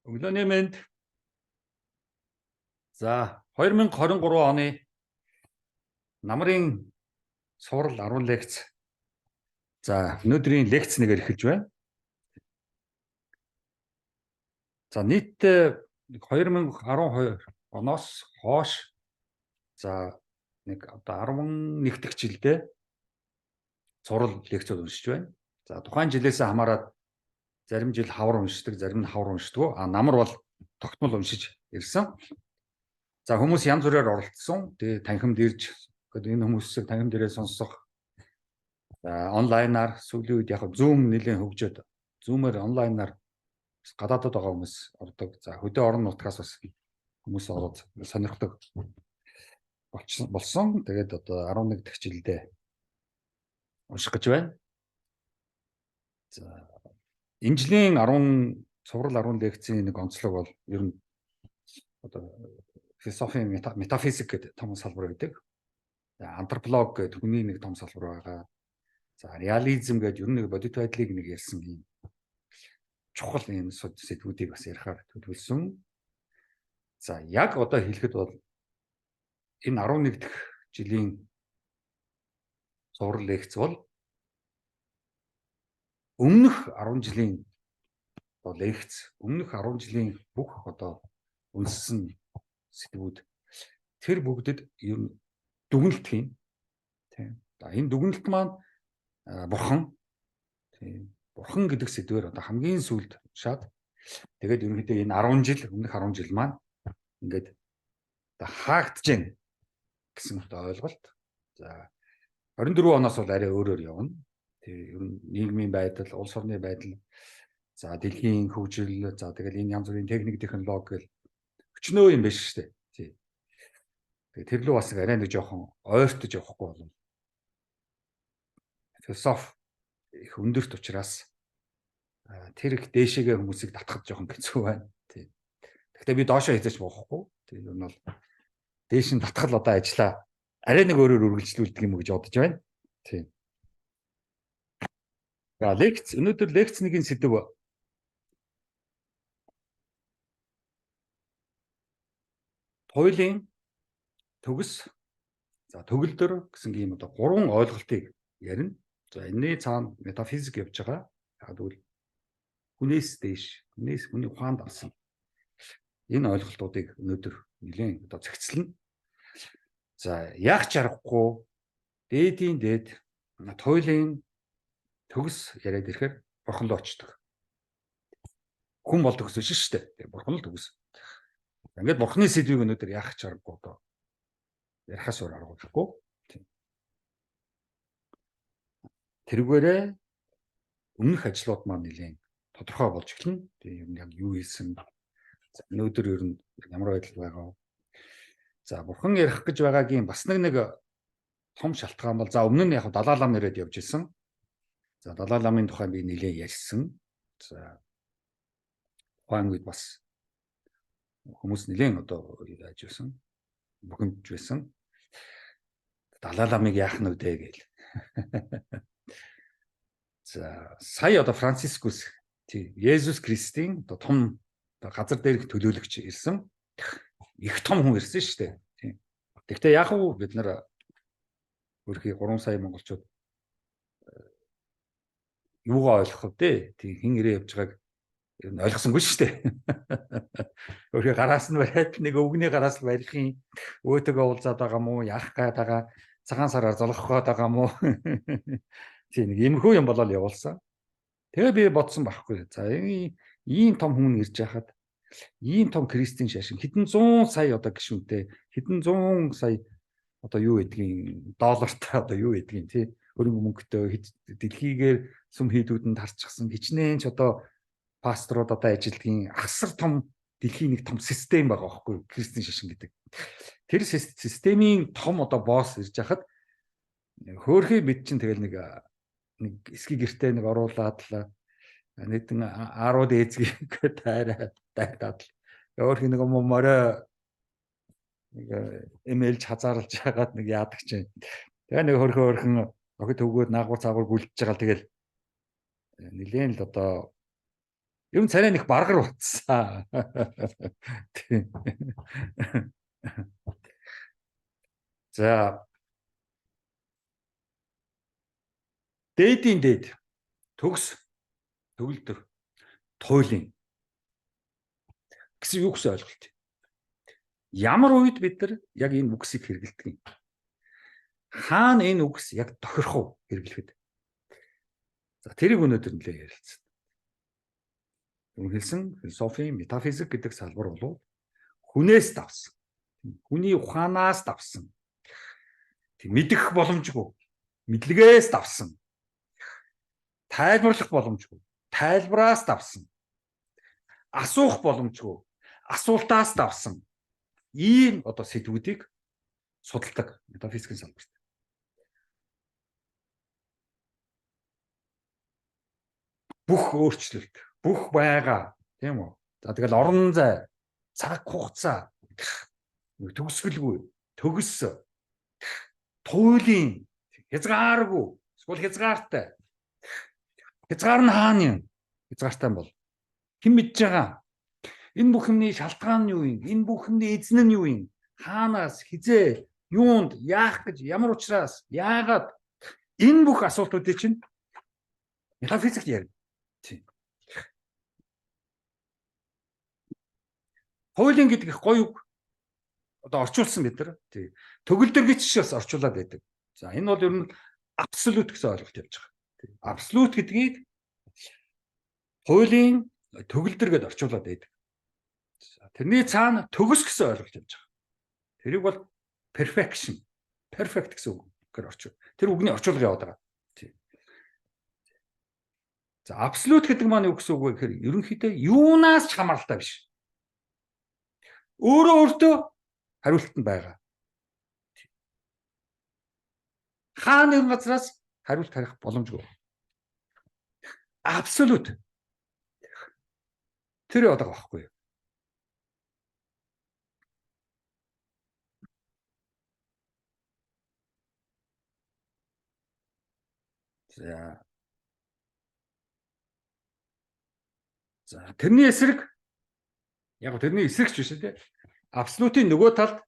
Өглөөний мэнд. За 2023 оны намрын сурал 10 лекц. За өнөөдрийн лекц нэгээр эхэлж байна. За нийтдээ 2012 оноос хойш за нэг одоо 11 дахь жилдээ сурал лекцүүд уншиж байна. За тухайн жилээс хамаарат зарим жил хавар уншдаг, зарим нь хавар уншдаг. Намар бол тогтмол уншиж ирсэн. За хүмүүс янз бүрээр оролцсон. Тэгээ танхимд ирж энэ хүмүүсийг танхим дээрээ сонсох. За онлайнаар сүүлийн үед яг Zoom нэлээд хөгжөөд Zoom-аар онлайнаар гадаадд байгаа хүмүүс ордог. За хөдөө орон нутгаас бас хүмүүс ороод сонирхдаг болсон. Тэгээд одоо 11 дахь жилдээ унших гэж байна. За энэ жилийн 10 сурал 10 лекцийн нэг онцлог бол ер нь одоо философийн метафизик гэдэг том салбар байдаг. За антрополог гэдэг хүний нэг том салбар байгаа. За реализм гэдэг ер нь бодит байдлыг нэг ярьсан юм чухал юм сэдвүүдийг бас ярихаар төлөвлөсөн. За яг одоо хэлэхэд бол энэ 11 дахь жилийн сурал лекц бол өмнөх 10 жилийн лекц, өмнөх 10 жилийн бүх одоо үнссэн сэдвүүд тэр бүгдэд ер нь дүгнэлт хийн. Тийм. Энэ дүгнэлт маань бурхан. Тийм. Бурхан гэдэг сэдвээр одоо хамгийн сүүлд шаад тэгээд ерөнхийдөө энэ 10 жил, өмнөх 10 жил маань ингээд одоо хаагдж гин гэсэн одоо ойлголт. За 24 оноос бол арай өөрөөр явна. Тэгээ ер нь нийгмийн байдал, улс орны байдал, за дэлхийн хөгжил, за тэгэл энэ янз бүрийн техник, технологи гэл өчнөө юм биш шүү дээ. Тий. Тэгээ тэр лөө бас арай нэг жоохон ойртож явахгүй болно. Философи их өндөрт учраас тэр их дээшээгээ хүмүүсийг татхад жоохон хэцүү байна. Тий. Гэхдээ би доошоо хийчих болохгүй. Тий. Ер нь бол дээш нь татхал одоо ажиллаа арай нэг өөрөөр үргэлжлүүлдэг юм гэж бодож байна. Тий. За лекц өнөөдөр лекц нэгийн сэдв туйлын төгс за төгөлдөр гэсэн ийм одоо 3 ойлголтыг ярина. За энэний цаана метафизик явж байгаа. Яг тэгвэл хүнээс дээш, хүнээс хүний ухаанд авсан энэ ойлголтуудыг өнөөдөр нэлээд одоо зохицлно. За яг чарахгүй дээдийн дээд туйлын төгс яриад ирэхээр бурхан руу очдог. Хүн бол төгс биш шүү дээ. Бурхан л төгс. Ингээд бурханы сэдвийг өнөөдөр яах чаргагүй одоо ярихаас өөр арга байхгүй. Тэргээрээ өмнөх ажлууд маань нэлээд тодорхой болж эхэлнэ. Тэгээ ер нь яг юу хийсэн. Өнөөдөр ер нь ямар байдал байгаа вэ? За бурхан ярих гэж байгаагийн бас нэг том шалтгаан бол за өмнө нь яг Далай лам нэрэд явж исэн. За Далай ламын тухай би нэлээд ярьсан. За тухайн үед бас хүмүүс нэлээд одоо яаж байсан бухимдж байсан. Далай ламыг яах нь вэ гээл. За сая одоо Францискус тий Есүс Христийн одоо том газар дээрх төлөөлөгч ирсэн. Их том хүн ирсэн шүү дээ. Тий. Гэхдээ яг уу бид нар өөрхий 3 сая монголчууд юугаа ойлгох вэ? Тий хин ирээ явж байгааг ер нь ойлгосонгүй шүү дээ. Өөрхий гараас нь бариад нэг өвгний гараас нь барихын өөтөгөө уулзаад байгаа мó, яах гээд байгаа, цагаан сараар золгох гээд байгаа мó. Тий нэг иймэрхүү юм болол явуулсан. Тэгээ би бодсон байхгүй. За ийм том хүн ирж яхад ийм том Кристийн шашин хэдэн 100 сая одоо гишүүнтэй хэдэн 100 сая одоо юу гэдгийг доллартай одоо юу гэдгийг тий хөрөнгө мөнгөтэй дэлхийгээр сүм хийдүүдэнд харчихсан хичнээн ч одоо пасторууд одоо ажилтгийн асар том дэлхийн нэг том систем байгаа байхгүй Кристийн шашин гэдэг. Тэр системийн том одоо босс ирж яхад хөөхий бид чинь тэгэл нэг эсхий гэртээ нэг оруулаад л нэгэн 10 дээзгээ тайраад өөрхий нэг морой нэг эмээлж хазаарлаж хагаад нэг яадаг чинь. Тэгээ нэг хөрхөн охид төгөөд наагур цаагур гүлдэж байгаа л тэгэл нилээн л одоо Ер нь царай нэг баргар утсан. За дээдийн дээд төгс төгөлдөр туйлын гэсэн юу гэсэн ойлголт. Ямар үед бид нар яг энэ үгсийг хэрэглэдэг юм? Хаана энэ үгс яг тохирох вэ хэрэглэхэд? За тэрийг өнөөдөр нэлээд ярилцсан. Үнэхээр философи, метафизик гэдэг салбар бол хүнээс давсан. Хүний ухаанаас давсан. Мэдэх боломжгүй. Мэдлэгээс давсан. Тайлбарлах боломжгүй. Тайлбараас давсан. Асуух боломжгүй. Асуултаас давсан. Ийм одоо сэдвүүдийг судалдаг метафизикийн салбарт. Бүх өөрчлөлт, бүх байга, тийм үү? За тэгэл орон зай, цаг хугацаа, төгсгөлгүй, төгс, туйлын хязгааргүй, эсвэл хязгаартай. Хязгаар нь хаана юм? Хязгаартай бол хэн мэдж байгаа? Энэ бүх юмний шалтгаан нь юу юм? Энэ бүх юмний эзэн нь юу юм? Хаанаас, хизээ, юунд, яах гэж, ямар учраас, яагаад энэ бүх асуултуудыг чинь метафизикт ярина. Хуулийн гэдэг их гоё үг. Одоо орчуулсан бид нар. Төгөлдөр гэж бас орчуулад байдаг. За энэ бол ер нь абсолют гэсэн ойлголт явж байгаа. Абсолют гэдгийг хуулийн төгөлдөр гэж орчуулад байдаг. Тэрний цаана төгс гэсэн ойлголт явж байгаа. Тэрийг бол perfection, perfect гэсэн үгээр орчуул. Тэр үгний орчуулга яваад байгаа. За абсолют гэдэг маань юу гэсэн үг вэ гэхээр ерөнхийдөө юунаас ч хамааралтай биш. Өөрөө өөртөө хариултанд байгаа. Хаана нэгэн газраас хариулт харих боломжгүй. Абсолют. Тэр яваад байгаа байхгүй юу? За тэрний эсрэг яг тэрний эсрэгч биш үү? Абсолютийн нөгөө талд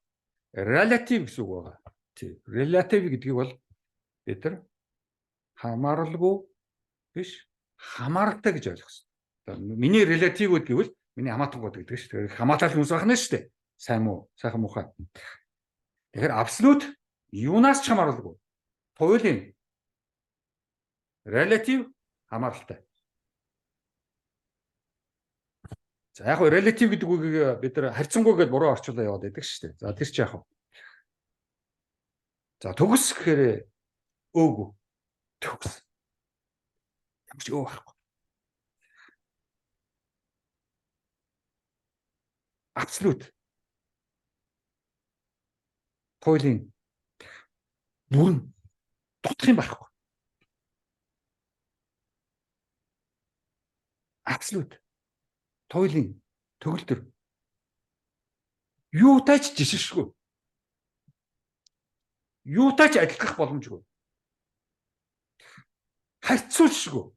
relative гэсэн үг байгаа. Тий. Relative гэдгийг бол бид нар хамааралгүй биш, хамааралтай гэж ойлгох хэрэгтэй. Миний relative гэвэл миний хамаатангууд гэдэг шүү дээ. Хамаатал хүмүүс байна шүү дээ. Сайн муу, сайхан муухай. Тэгэхээр абсолют юунаас ч хамааралгүй. Туйлын relative хамааралтай. За яг хөө relative гэдэг үгийг бид нар харьцангуй гэдээ буруу орчуулаад яваад байдаг шүү дээ. За тэр чи яг хөө. За төгс гэхээр өөгүй. Төгс. Ямар ч өө байхгүй. Абсолют. Туйлын бүрэн дутх юм байхгүй. Абсолют. Туйлын төгөлдөр юутай ч жишгшгүй. Юутай ч адилгах боломжгүй. Харьцуулшгүй.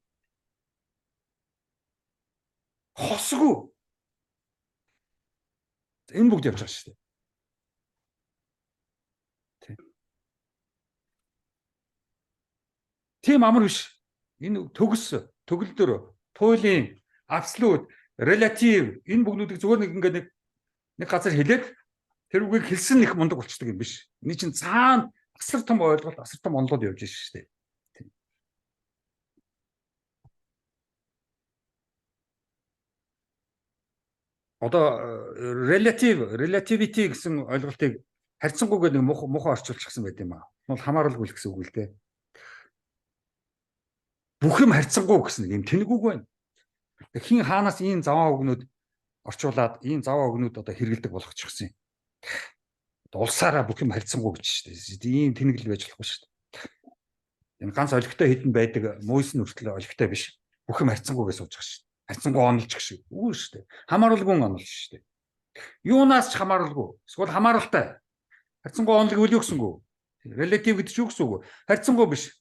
Хосгүй. Энэ бүгд явж байгаа шүү дээ. Тийм амар биш. Энэ төгс, төгөлдөр, туйлын, абсолют, relative энэ бүгдүүдийг зүгээр нэг газар хэлээд тэр үгийг хэлсэн их мундаг болчдөг юм биш. Эний чинь цаана асар том ойлголт, асар том онолууд явж байна шүү дээ. Одоо relativity гэсэн ойлголтыг харьцангуйгээр нэг муухай орчуулчихсан байт юм аа. Бол хамааралгүй гэсэн үг л дээ. Бүх юм харьцангуй гэсэн юм тэнэг үг байна. Хин хаанаас ийм заваа өгнүүд орчуулад ийм заваа өгнүүд одоо хэрэгэлдэг болгочихсон юм. Улсаараа бүх юм харьцангуй гэж шүү дээ. Ийм тэнэгэл байж болохгүй шүү дээ. Энэ ганц олигтой хідэн байдаг мөйс нүртэл олигтой биш. Бүх юм харьцангуйгээ сууж байгаа шүү дээ. Харьцангуй онолж гэх шиг. Үгүй шүү дээ. Хамааралгүй онолж шүү дээ. Юунаас ч хамааралгүй. Эсвэл хамааралтай. Харьцангуй онол гэвэл юу гэсэнгүү? Relative гэдэг чинь юу гэсэн үг вэ? Харьцангуй биш.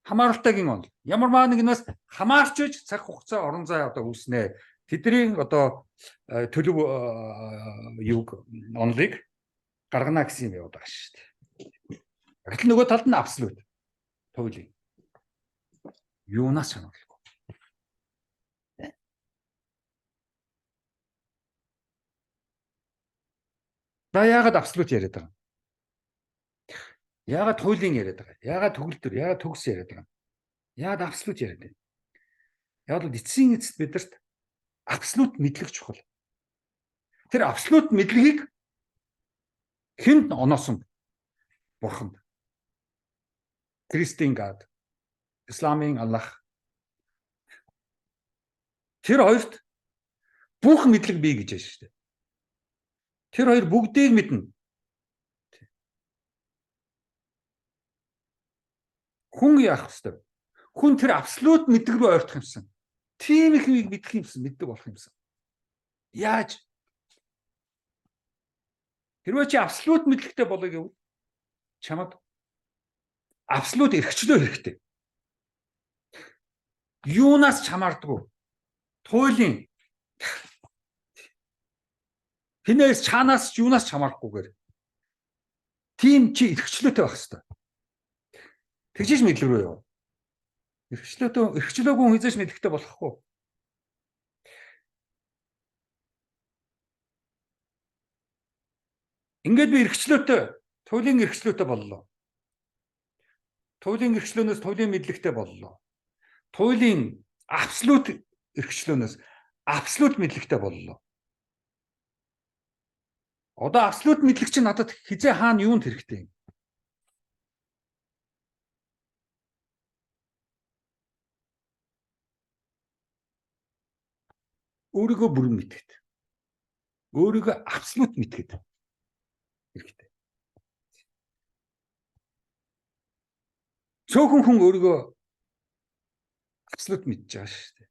Хамааралтайгийн онол. Ямар маа нэгнээс хамаарч иж цаг хугацаа орон зай одоо үүснэ. тэдний одоо төлөв юг онлыг гаргана гэсэн юм яваад байгаа шүү дээ. Гэтэл нөгөө талд нь абсолют туйлын юунаас шаналгүй. За яагаад абсолют яриад байгаа юм? Яагаад туйлын яриад байгаа юм? Яагаад төгөлдөр, яагаад төгс яриад байгаа юм? Яагаад абсолют яриад байна? Яг л эцсийн эцэст бидэрт абсолют мэдлэг чухал. Тэр абсолют мэдлэгийг хэнд оноосон? Бурханд. Христийн God, Исламын Аллах. Тэр хоёрт бүх мэдлэг бий гэж байна шүү дээ. Тэр хоёр бүгдийг мэднэ. Хүн яах вэ? Хүн тэр абсолют мэдлэг рүү ойртох юмсан. Тийм их мэдэх юмсан, мэддэг болох юмсан. Яаж? Хэрвээ чи абсолют мэдлэгтэй болоё гэвэл чамд абсолют эрхчлөө хэрэгтэй. Юунаас чамаардгүй? Туйлын хинээс чанаас юунаас чамаарахгүйгээр тийм чи эрхчлөөтэй байх хэрэгтэй. Тэгжиж мэдлэг рүү яв. Эрхчлөөгүй хүн хизээш мэдлэгтэй болохгүй. Ингээд би эрхчлөөтэй, туйлын эрхчлөөтэй боллоо. Туйлын эрхчлөөнөөс туйлын мэдлэгтэй боллоо. Туйлын абсолют эрхчлөөнөөс абсолют мэдлэгтэй боллоо. Одоо абсолют мэдлэг чинь надад хизээ хаана юунд хэрэгтэй юм? Өөрийгөө бүрэн мэдгэд. Өөрийгөө абсолют мэдгэд. Хэрэгтэй. Цөөхөн хүн өөрийгөө абсолют мэдж байгаа шүү дээ.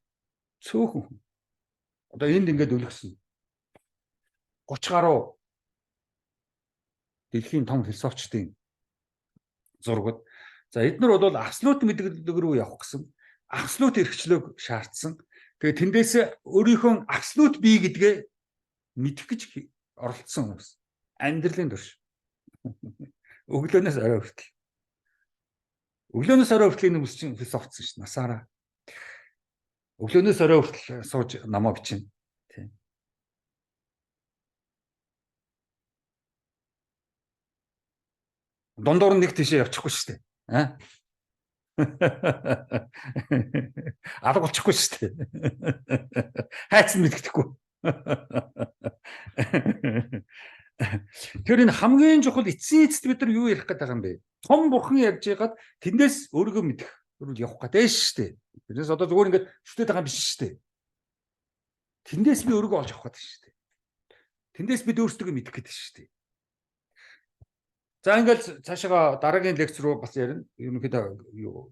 Цөөхөн хүн. Одоо энд ингээд өлгсөн 30 гаруй дэлхийн том философчдын зургууд. За эдгээр бол абсолют мэдлэг рүү явах гэсэн абсолют эрхчлөөг шаардсан. Тэгээ тэндээс өөрийнхөө абсолют бий гэдгээ мэдэх гэж оролцсон хүмүүс. Амьдралын турш. Өглөөнөөс орой хүртэл. Өглөөнөөс орой хүртэл энэ хүмүүс чинь философцсон ш. Насаараа. Өглөөнөөс орой хүртэл сууж намаа бичнэ. Тийм. Дундуур нэг тийшээ явчихгүй шүү дээ. Алга болчихгүй шүү дээ. Хайц мэддэхгүй. Тэр энэ хамгийн чухал эцсийн эцэст бид нар юу ярих гэдэг юм бэ? Том бурхан ярьж байгаад тэндээс өөрийгөө мэдэх рүү явах гэдэг шүү дээ. Тэрнээс одоо зүгээр ингээд шүтээд байгаа юм биш шүү дээ. Тэндээс би өөрийгөө олж авах гэдэг шүү дээ. Тэндээс бид өөрсдөө мэдэх гэдэг шүү дээ. За ингээд цаашаа дараагийн лекц руу бас ярина. Ерөнхийдөө юу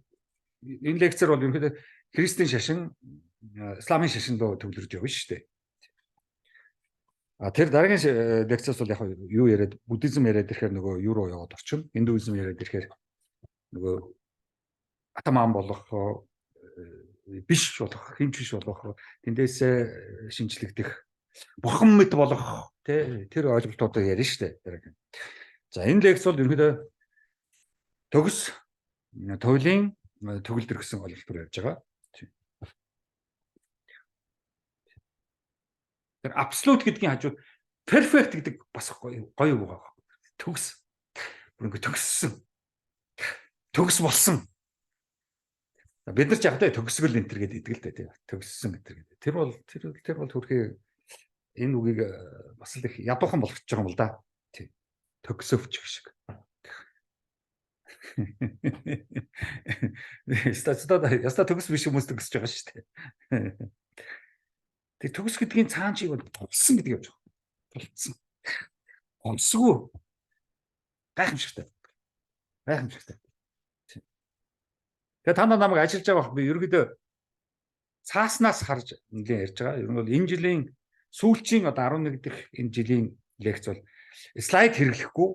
энэ лекцэр бол ерөнхийдөө христийн шашин, исламын шашин руу төвлөрж явна шүү дээ. Тэр дараагийн лекцээс бол яг юу яриад буддизм яриад ирэхээр нөгөө юу руу яваад орчин, индуизм яриад ирэхээр нөгөө атаман болох биш болох, хинч биш болох, тэндээс шинжлэгдэх, бурхан мэд болох тэр ойлголтуудыг ярина шүү дээ. Дараагийн. За энэ лекц бол ерөнхийдөө төгс туйлын төгөлдөр гэсэн ойлголтоор ярьж байгаа. Тэр абсолют гэдгийн хажууд перфект гэдэг бас гоё байгаа. Төгс. Бүр ингэ төгссөн. Төгс болсон. Бид нар ч яг тэ төгсгөл энэ төр гэдэг идэг л дээ тий. Төгссөн гэдэг. Тэр бол төрхий энэ үгийг бас л их ядуухан болгож байгаа юм л да. Тий. Төгсөвч шиг. Яста төгс биш хүмүүс төгсөж байгаа шүү дээ. Тэр төгс гэдгийн цаан чиг бол тулсан гэдэг явж байгаа. Тулсан. Онцгүй. Гайхамшигтай. Гайхамшигтай. Тэгээ та намайг ажиллаж байгаа би ерөөдөө цааснаас харж ингээд ярьж байгаа. Ер нь бол энэ жилийн сүүлчийн одоо 11 дахь энэ жилийн лекц бол слайд хэрэглэхгүй.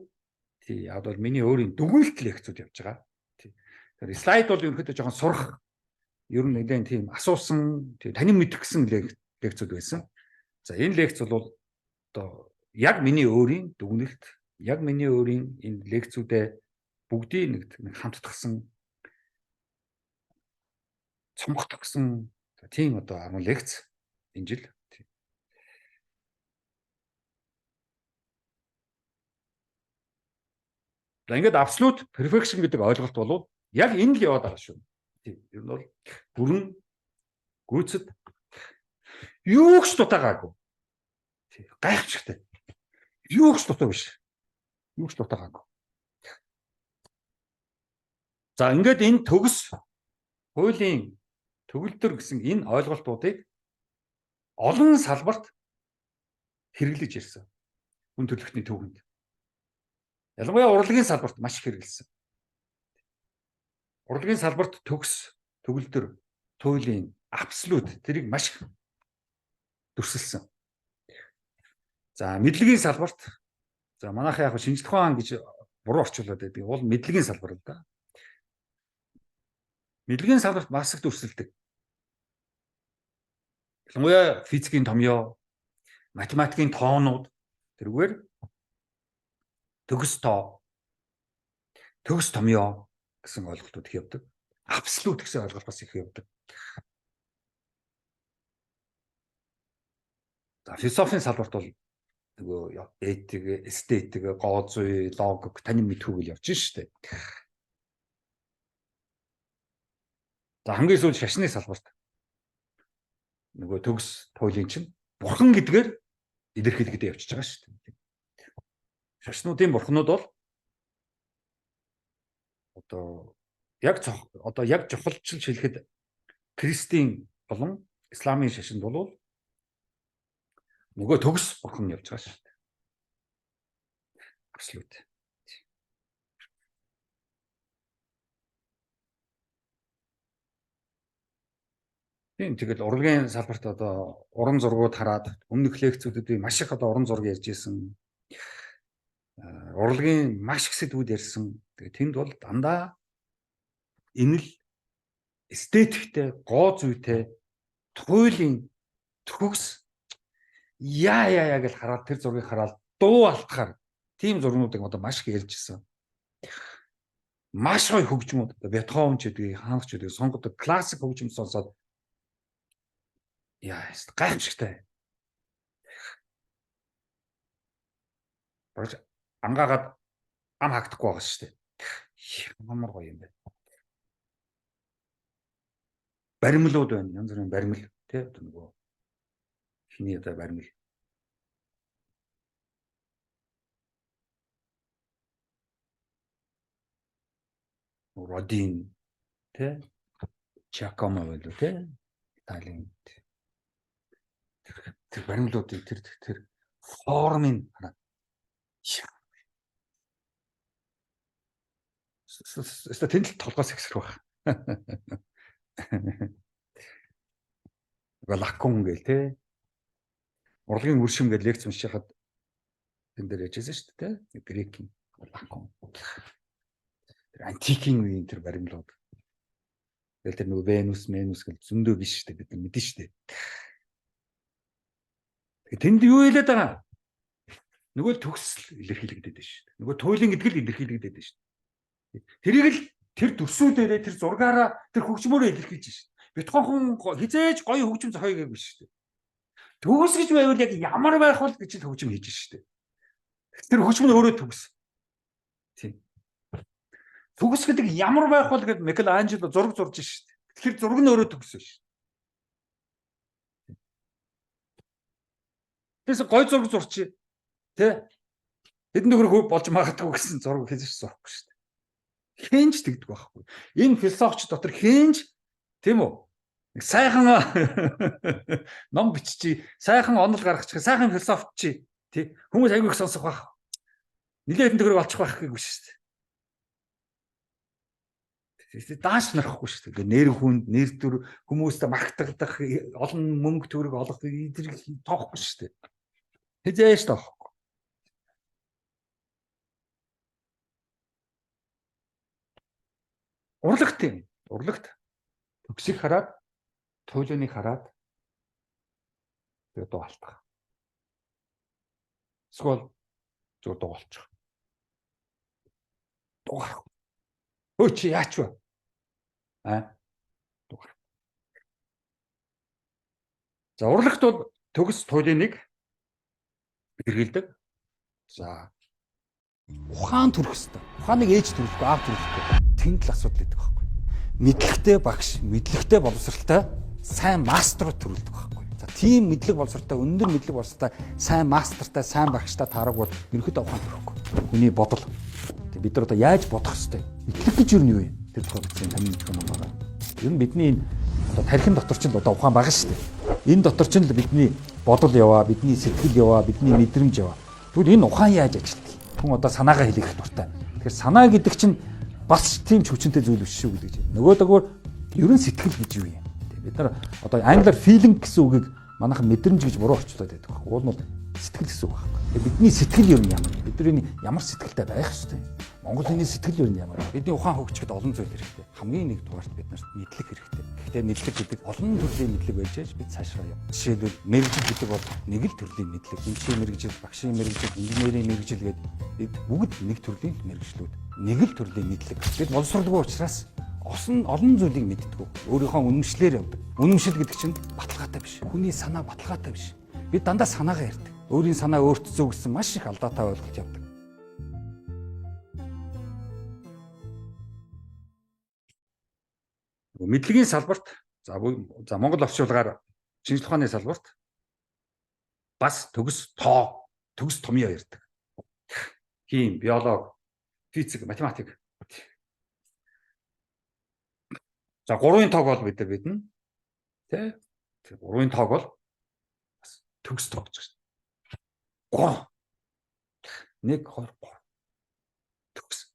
Тий, яг бол миний өөрийн дүгнэлт лекцүүд явж байгаа. Тий. Тэр слайд бол ерөөдөө жоохон сурах. Ер нь нэгэн тийм асуусан, тий танин мэдэх гэсэн лекцүүд байсан. За энэ лекц бол одоо яг миний өөрийн дүгнэлт, яг миний өөрийн энэ лекцүүдээ бүгдийг нэг хамтдагсан цомгтгсан тийм одоо 10 лекц энэ жил. За ингээд absolute perfection гэдэг ойлголт бол яг энэ л яваад байгаа шүү. Тийм. Ер нь бол бүрэн гүйцэд юу ч дутаагаагүй. Тийм. Гайхамшигтай. Юу ч дутаа биш. Юу ч дутаагаагүй. За ингээд энэ төгс хуулийн төгөлдөр гэсэн энэ ойлголтуудыг олон салбарт хэрэглэж ирсэн. Хүн төрөлхтний төвөнд. Ялангуяа урлагийн салбарт маш их хэрэгэлсэн. Урлагийн салбарт төгс, төгөлдөр, туйлын абсолют тэрийг маш их дүрсэлсэн. За мэдлэгийн салбарт за манайхаа яг шинжлэх ухаан гэж буруу орчуулад байдаг. Уул мэдлэгийн салбар л да. Мэдлэгийн салбарт бас их дүрсэлдэг. Ялангуяа физикийн томьёо, математикийн тоонууд тэргээр төгс тоо, төгс томьёо гэсэн ойлголтууд их явдаг. Абсолют гэсэн ойлголт бас их явдаг. За философийн салбарт бол нөгөө этик, эстетик, гоо зүй, логик тань мэдхүүгэл явж штэ. За хамгийн сүүл шашны салбарт нөгөө төгс туйлын чинь бурхан гэдгээр илэрхийлэгдэж явчихж байгаа шүү дээ. Шашнуудын бурхнууд бол одоо яг жохолчл хэлэхэд Кристийн болон исламын шашинд бол нөгөө төгс бурхан явж байгаа шүү дээ. Абсолют. Тийм тэгэл урлагийн салбарт одоо уран зургууд хараад өмнөх лекцүүдэд маш их одоо уран зураг ярьж исэн. Урлагийн маш их сэдвүүд ярьсан. Тэгээ тэнд бол дандаа энэ л эстетиктэй, гоо зүйтэй, туйлын төгс яа гэж хараад тэр зургийг хараад дуу алтахаар тийм зургуудыг одоо маш их ярьж исэн. Маш гоё хөгжмүүд Бетховен ч гэдэг, Ханс ч гэдэг сонгодог классик хөгжим сонсоод яа гайхамшигтай. Барж ангаагаад ам хагдахгүй байгаа шүү дээ. Ямар гоё юм бэ. Баримлууд байна. Янз бүрийн баримл тий одоо нөгөө хиний одоо баримл. Родин тий Чакомо болов тий Италийн тэр баримлуудын тэр формын хараа. Тэнд л толгоос ихсрэх баг. Лаккун гэл те. Урлагийн үршим гэж лекц уншиж хахад тэн дээр яжсэн шүү дээ те. Грекийн лаккун. Тэр антикийн үеийн тэр баримлууд. Тэгэл тэр нөгөө Венус гэл зөндөө биш шүү дээ бид мэдэн шүү дээ. Тэгээ тэнд юу хэлээд байгаа? Нөгөө төгсөл илэрхийлэгдээд байна шүү дээ. Нөгөө туйлын гэдэг л илэрхийлэгдээд байна шүү дээ. Тэрийг л тэр төсвүүдээрээ тэр зургаараа тэр хөгжмөөрөө илэрхийлж шүү дээ. Бетховен хизээж гоё хөгжим зохиоё гэж биш шүү дээ. Төгс гэж байвал яг ямар байх вэ гэж л хөгжим хийж шүү дээ. Тэр хөгжим нь өөрөө төгс. Тийм. Төгс гэдэг ямар байх вэ гэд Микеланжело зураг зурж шүү дээ. Тэгэхээр зураг нь өөрөө төгс шүү. Тэс гоё зураг зурчих. Тэ? Хэдэн төгрөг болж магадгүй гэсэн зураг хийж зурхгүй шүү дээ. Хинч тэгдэг байхгүй. Энэ философч дотор хинч тийм үү? Сайхан ном биччихий, сайхан онол гаргачих, сайхан философч чи тий хүмүүс аягүй их сонсох байх. Нилээд төгрөг олчих байх гэхгүй шүү дээ. Дааш нарахгүй шүү дээ. Нэр хүнд, нэр төр хүмүүстэй магтагдах, олон мөнгө төгрөг олох эдгээр тоохгүй шүү дээ. Хизээш тоохгүй. Урлагт юм. Урлагт төгсийг хараад, туйлыныг хараад Тэгээ дуу алдах. Эсвэл зүгээр дуу болчих. Дуу гарах. Өө чи яач вэ? Дуу гарах. За урлагт бол төгс туйлыныг хэрэгэлдэг. За ухаан төрөх хэрэгтэй. Ухааныг ээж төрөхгүй, аав төрөхгүй. Тэнд л асуудал байдаг байхгүй. Мэдлэгтэй багш, мэдлэгтэй боловсралтай сайн мастер төрүүлдэг байхгүй. За тийм мэдлэг боловсралтай, өндөр мэдлэг боловсралтай сайн мастертай, сайн багштай таарах бол ерөнхийдөө ухаан төрөхгүй. Хүний бодол. Тэг бид нар одоо яаж бодох хэрэгтэй? Мэдлэг гэж юу вэ? Тэр тухай бидний тамиг мэдэх юм байна. Ер нь бидний одоо тархин дотор ч л одоо ухаан байгаа шүү дээ. Энэ дотор ч л бидний бодол яваа, бидний сэтгэл яваа, бидний мэдрэмж яваа. Тэгвэл энэ ухаан яаж ажилладаг? Хүн одоо санаагаа хэлэх дуртай. Тэгэхээр санаа гэдэг чинь бас тийм ч хүчинтэй зүйл биш шүү гэдэг чинь. Нөгөөдөгөр ерөн сэтгэл гэж юу юм? Бид нар одоо англиар feeling гэсэн үгийг манайхан мэдрэмж гэж буруу орчуулад байдаг байхгүй. Уул нь сэтгэл гэсэн үг байхгүй. Бидний сэтгэл ер нь ямар? Бидний ямар сэтгэлтэй байх ёстой? Монголын сэтгэл ер нь ямар? Бидний ухаан хөгжихэд олон зүйл хэрэгтэй. Хамгийн нэгдүгээрт бид нарт мэдлэг хэрэгтэй. Гэхдээ мэдлэг гэдэг олон төрлийн мэдлэг байж аж бид цаашаа явна. Жишээлбэл мэрэгжил гэдэг бол нэг л төрлийн мэдлэг. Эмчийн мэрэгжил, багшийн мэрэгжил, инженерийн мэрэгжил гэдэг бид бүгд нэг төрлийн мэрэгжлүүд. Нэг л төрлийн мэдлэг. Бид боловсралгүй учраас олон зүйлийг мэддэг. Өөрийнхөө үнэмшлэр явдаг. Үнэмшил гэдэг чинь баталгаатай биш. Хүний санаа баталгаатай биш. Бид дандаа санаагаа ярьдаг. Өөрийн санаа өөртөө зөв гэсэн маш их алдаатай ойлголт явдаг. Мэдлэгийн салбарт за Монгол орчуулгаар шинжлэх ухааны салбарт бас төгс томьёо ярьдаг. Хим, биолог, физик, математик. За 3-ын тоог бол бид нар биднэ. Тэ? 3-ын тоог бол бас төгс тоог гэж байна. 3 1 2 3 төгс.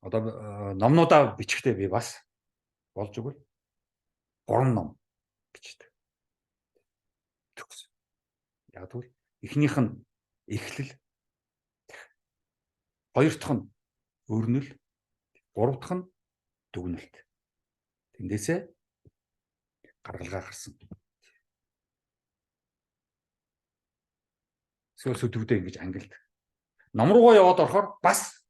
Одоо номнуудаа бичихтэй би бас болж өгвөл 3 ном бичдэг. Төгс. Яг тэгвэл эхнийх нь эхлэл, хоёр дахь нь өрнөл, гурав дахь нь дүгнэлт. Тэндээсээ гаргалгаа гарсан. Эсвэл сөдвүүдээ ингэж ангилд. Ном руугаа яваад орохоор бас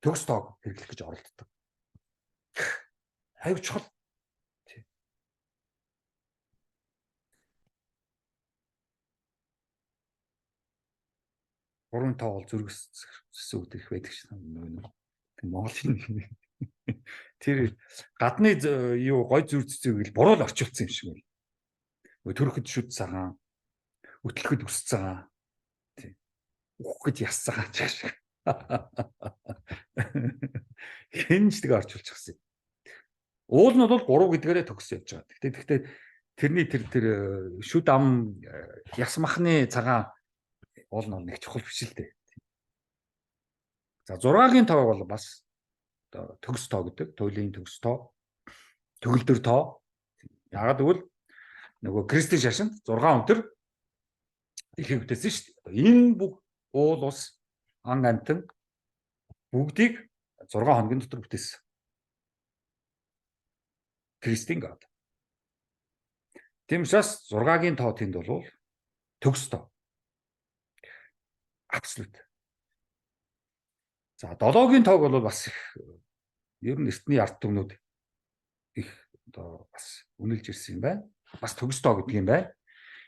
төгс тоог хэрэглэх гэж оролддог. Аюу чухал. Гурван тоо бол зүрх зүсүүд их байдаг шээ. Монголын тэр гадны юу гой зүрх зүсийг л буруу л орчуулсан юм шиг байна. Төрөхөд шүд цагаан, өтлөхөд үс цагаан, ухахад яс цагаан чааш. Хинж тэгээ орчуулчихсан. Уул нь бол 3 гэдгээрээ төгс явж байгаа. Гэхдээ тэрний тэр шүд ам яс махны цагаан уул нь нэг чухал биш л дээ. За 6-гийн тоо бол бас төгс тоо гэдэг. Туйлын төгс тоо, төгөлдөр тоо. Яагаад гэвэл нөгөө Кристийн шашинд 6 өнтөр дэлхийг бүтээсэн шүү дээ. Энэ бүх уул ус ан амтан бүгдийг 6 хоногийн дотор бүтээсэн. Кристийн гад. Тийм учраас 6-гийн тоо тэнд бол төгс тоо. Абсолют. За 7-гийн тоог бол бас их ер нь эртний ард түмнүүд их одоо бас үнэлж ирсэн юм байна. Бас төгс тоо гэдэг юм байна.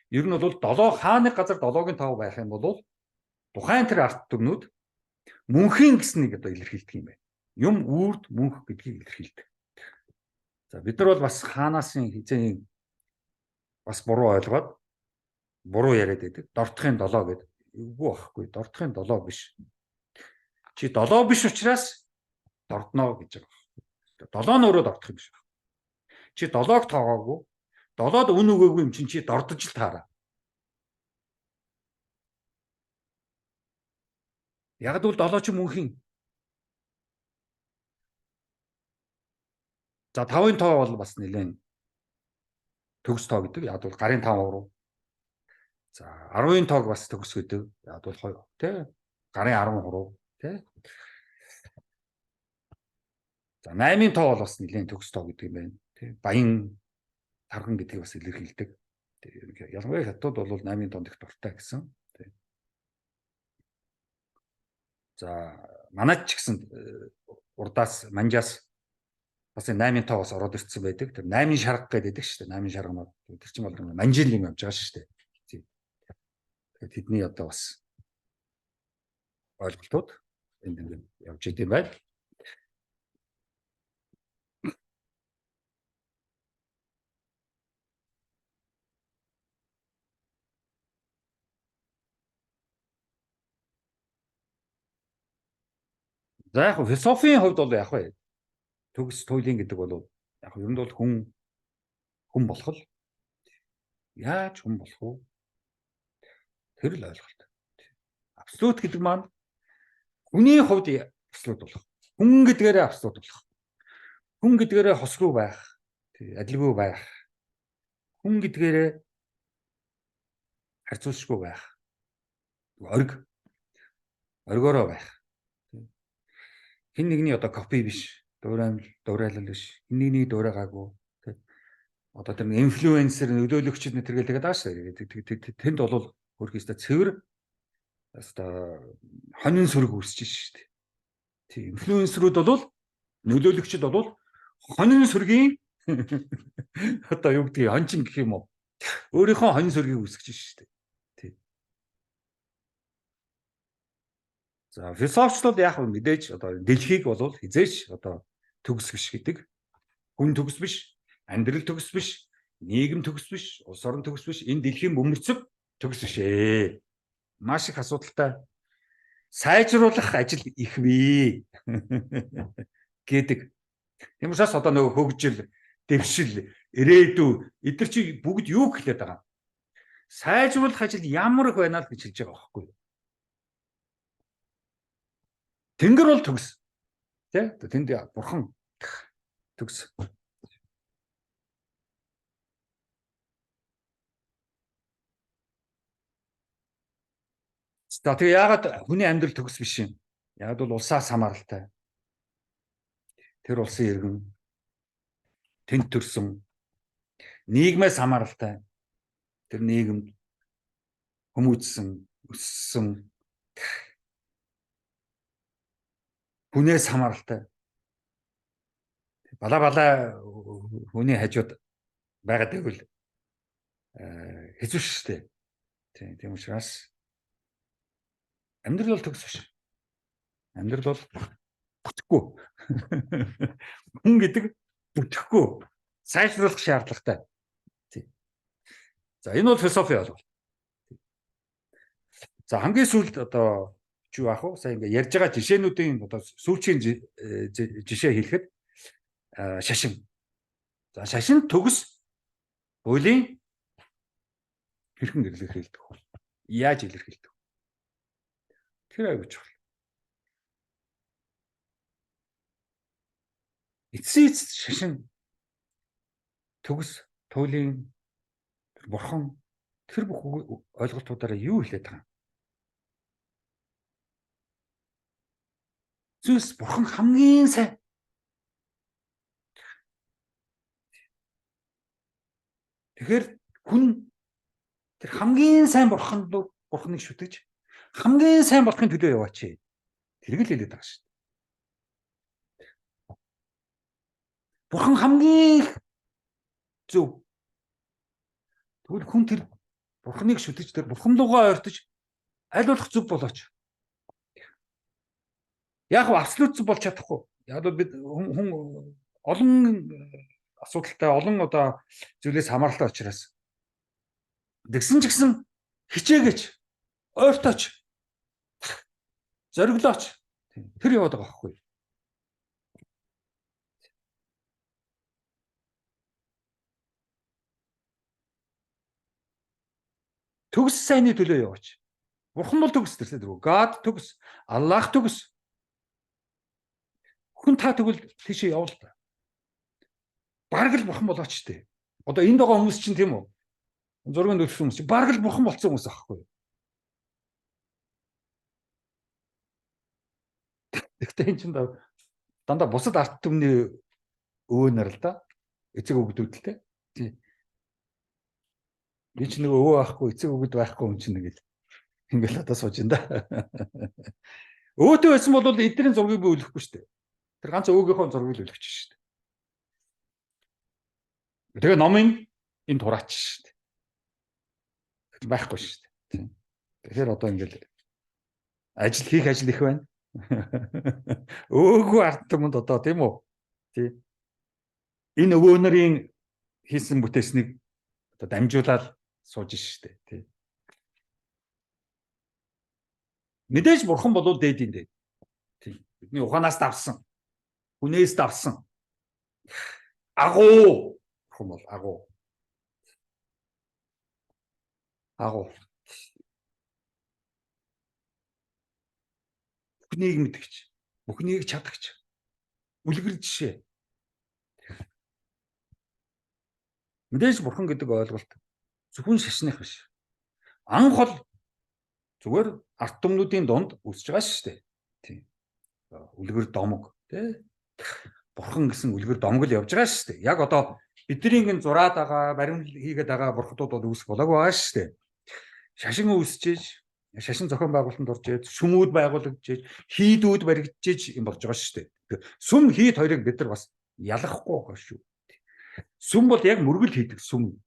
Ер нь бол 7 хааны газар 7-гийн тоог байх юм бол тухайн тэр ард түмнүүд мөнхийн гэсэн нэг одоо илэрхийлдэг юм байна. Юм үрд мөнх гэдгийг илэрхийлдэг. За бид нар бол бас хаанасын хизээ бас буруу ойлгоод буруу яриад байдаг. Дортхын 7 гэдэг. Үгүй байхгүй. Дортхын 7 биш. Чи 7 биш учраас дордно гэж байгаа. 7 нь өөрөө дордох юм биш. Чи 7-ог тоогоогүй. 7-д үн өгөөгүй юм чинь чи дордож л таараа. Яг л 7 ч мөнхийн. За 5-ын тоо бол бас нэлээд төгс тоо гэдэг. Яг бол гарын 5 руу. За 10-ын тоог бас төгс гэдэг. Яг бол 2 тий. Гарын 13 тий. За 8-ын тоо бол бас нэлээд төгс тоо гэдэг юм байна. Тий. Баян тархан гэдгийг бас илэрхийлдэг. Ялангуяа хятад бол 8-ын тоонд их дуртай гэсэн. Тий. За манайд ч гэсэн урдаас манжаас бас 8-ын тоо бас ороод ирсэн байдаг. Тэр 8-ын шарга гэдэг шүү дээ. 8-ын шарганууд тэр чинь бол манжил юм явж байгаа шүү дээ. Тэгээд тэдний одоо бас ойлголтууд энд ингээд явж идэм байл. За яг философийн хувьд бол яг вэ төгс туйлын гэдэг бол яг ер нь бол хүн болох л яаж хүн болох вэ? Тэр л ойлголт. Абсолют гэдэг маань хүний хувьд абсолют болох. Хүн гэдгээрээ абсолют болох. Хүн гэдгээрээ хосруу байх, адилгүй байх. Хүн гэдгээрээ харьцуулшгүй байх. Оргиороо байх. Хин нэгний одоо копи биш, дуурайлал биш. Хин нэгний дуурайгаагүй. Одоо тэр инфлюенсер нөлөөлөгчд нэтэргээл тэгээд байгаа шүү дээ. Тэнд бол хөрх өстой цэвэр одоо хонин сөрөг үүсэж шүү дээ. Тийм инфлюенсерүүд бол нөлөөлөгчд бол хонин сөргийн одоо юу гэдгийг хончин гэх юм уу? Өөрийнхөө хонин сөргийг үүсгэж шүү дээ. Тийм. За философчлууд яг мэдээж одоо дэлхийг бол хизээч одоо төгс биш гэдэг. Хүн төгс биш, амьдрал төгс биш, нийгэм төгс биш, улс орон төгс биш. Энэ дэлхийн бөмбөрцөг төгс биш ээ. Маш их асуудалтай. Сайжруулах ажил их бий гэдэг. Тийм учраас одоо нөгөө хөгжил, дэвшил, ирээдүй эдгээр чи бүгд юу гэхлээд байгаа. Сайжруулах ажил ямар их байна л гэж хэлж байгаа байхгүй юу? Тэнгэр бол төгс. Тэ? Тэнд бурхан төгс. За тэгээ яагаад хүний амьдрал төгс биш юм? Яг бол улсаас хамааралтай. Тэр улсын иргэн тэнд төрсөн нийгмээс хамааралтай. Тэр нийгэмд хүмүүжсэн, өссөн хүнээс хамааралтай. Бала хүний хажууд байгаад байвал хэцүү шүү дээ. Тийм учраас амьдрал бол төгс биш. Амьдрал бол бүтэхгүй. Хүн гэдэг бүтэхгүй. Сайжруулах шаардлагатай. За энэ бол философи болов. За хамгийн сүүлд одоо юу аах вэ? Сая ингээ ярьж байгаа жишээнүүдийн одоо сүүлчийн жишээ хэлэхэд шашин. За шашин төгс хуулийн хэрхэн илэрхийлдэг вэ? Яаж илэрхийлдэг вэ? Тэр аягүй чухал. Эцсийн шашин төгс туйлын бурхан тэр бүх ойлголтуудаараа юу хэлээд байгаа юм? Зүс бурхан хамгийн сайн. Тэгэхээр хүн тэр хамгийн сайн бурханыг шүтэж хамгийн сайн болохын төлөө яваач. Тэрг л хэлээд байгаа шүү дээ. Бурхан хамгийн зөв. Тэгвэл хүн тэр бурханыг шүтэж тэр бурхан руугаа ойртож аль болох зөв болооч. Яг абсолют зөв болж чадахгүй. Яг бол бид хүн олон асуудалтай олон одоо зүйлээс хамааралтай учраас тэгсэн ч гэсэн хичээгээч, ойртооч, зориглооч. Тэр яваад байгаа байхгүй. Төгс сайнны төлөө яваач. Бурхан бол төгс тэрсээ дөрөв. God төгс, Аллах төгс. Хүн та тэгвэл тийшээ явал та. Бараг л бурхан болооч тээ. Одоо энд байгаа хүмүүс чинь тийм үү? Зургийн төлсөн хүмүүс чинь бараг л бурхан болсон хүмүүс аахгүй. Тэгтээ энэ чинь Дандаа бусад арт түмний өвөнөр л да. Эцэг өвгдүүд л тий. Би ч нэг өвөө байхгүй, эцэг өвгд байхгүй юм чинь ингээл одоо сууж энэ да. Өвөөтэй байсан бол эдний зургийг би үлэхгүй шүү дээ. Тэр ганц өвгийнхөө зургийг л үлгэж шүү дээ. Тэгээ номын энэ тураач шүү дээ. Байхгүй шүү дээ. Тэгэхээр одоо ингээл хийх ажил их байна. Өвөөгөө арт түмэнд одоо тийм үү? Тий. Энэ өвөө нарын хийсэн бүтээснийг одоо дамжуулаад сууж шүү дээ. Тий. Мэдээж бурхан болов дээдийн дээд. Тий. Бидний ухаанаас давсан. Хүнээс давсан. Агуу. Бурхан бол агуу. Агуу. Бүхнийг мэдгч. Бүхнийг чадагч. Үлгэр жишээ. Мэдээж бурхан гэдэг ойлголт зөвхөн шашных биш. Анх бол зүгээр арт түмнүүдийн дунд үсэж байгаа шүү дээ. Тийм. Үлгэр домог тий. Бурхан гэсэн үлгэр домог л явж байгаа шүү дээ. Яг одоо бидний ингэ зураад байгаа, баримл хийгээд байгаа бурхадууд бол үүсэх болоогүй байгаа шүү дээ. Шашин үүсэж ээж, шашин зохион байгуулалтанд орж ээж, сүмүүд байгуулагдж ээж, хийдүүд баригдж ээж юм болж байгаа шүү дээ. Сүм хийд хоёрыг бид нар бас ялахгүй байгаа шүү. Сүм бол яг мөргөл хийдэг сүм.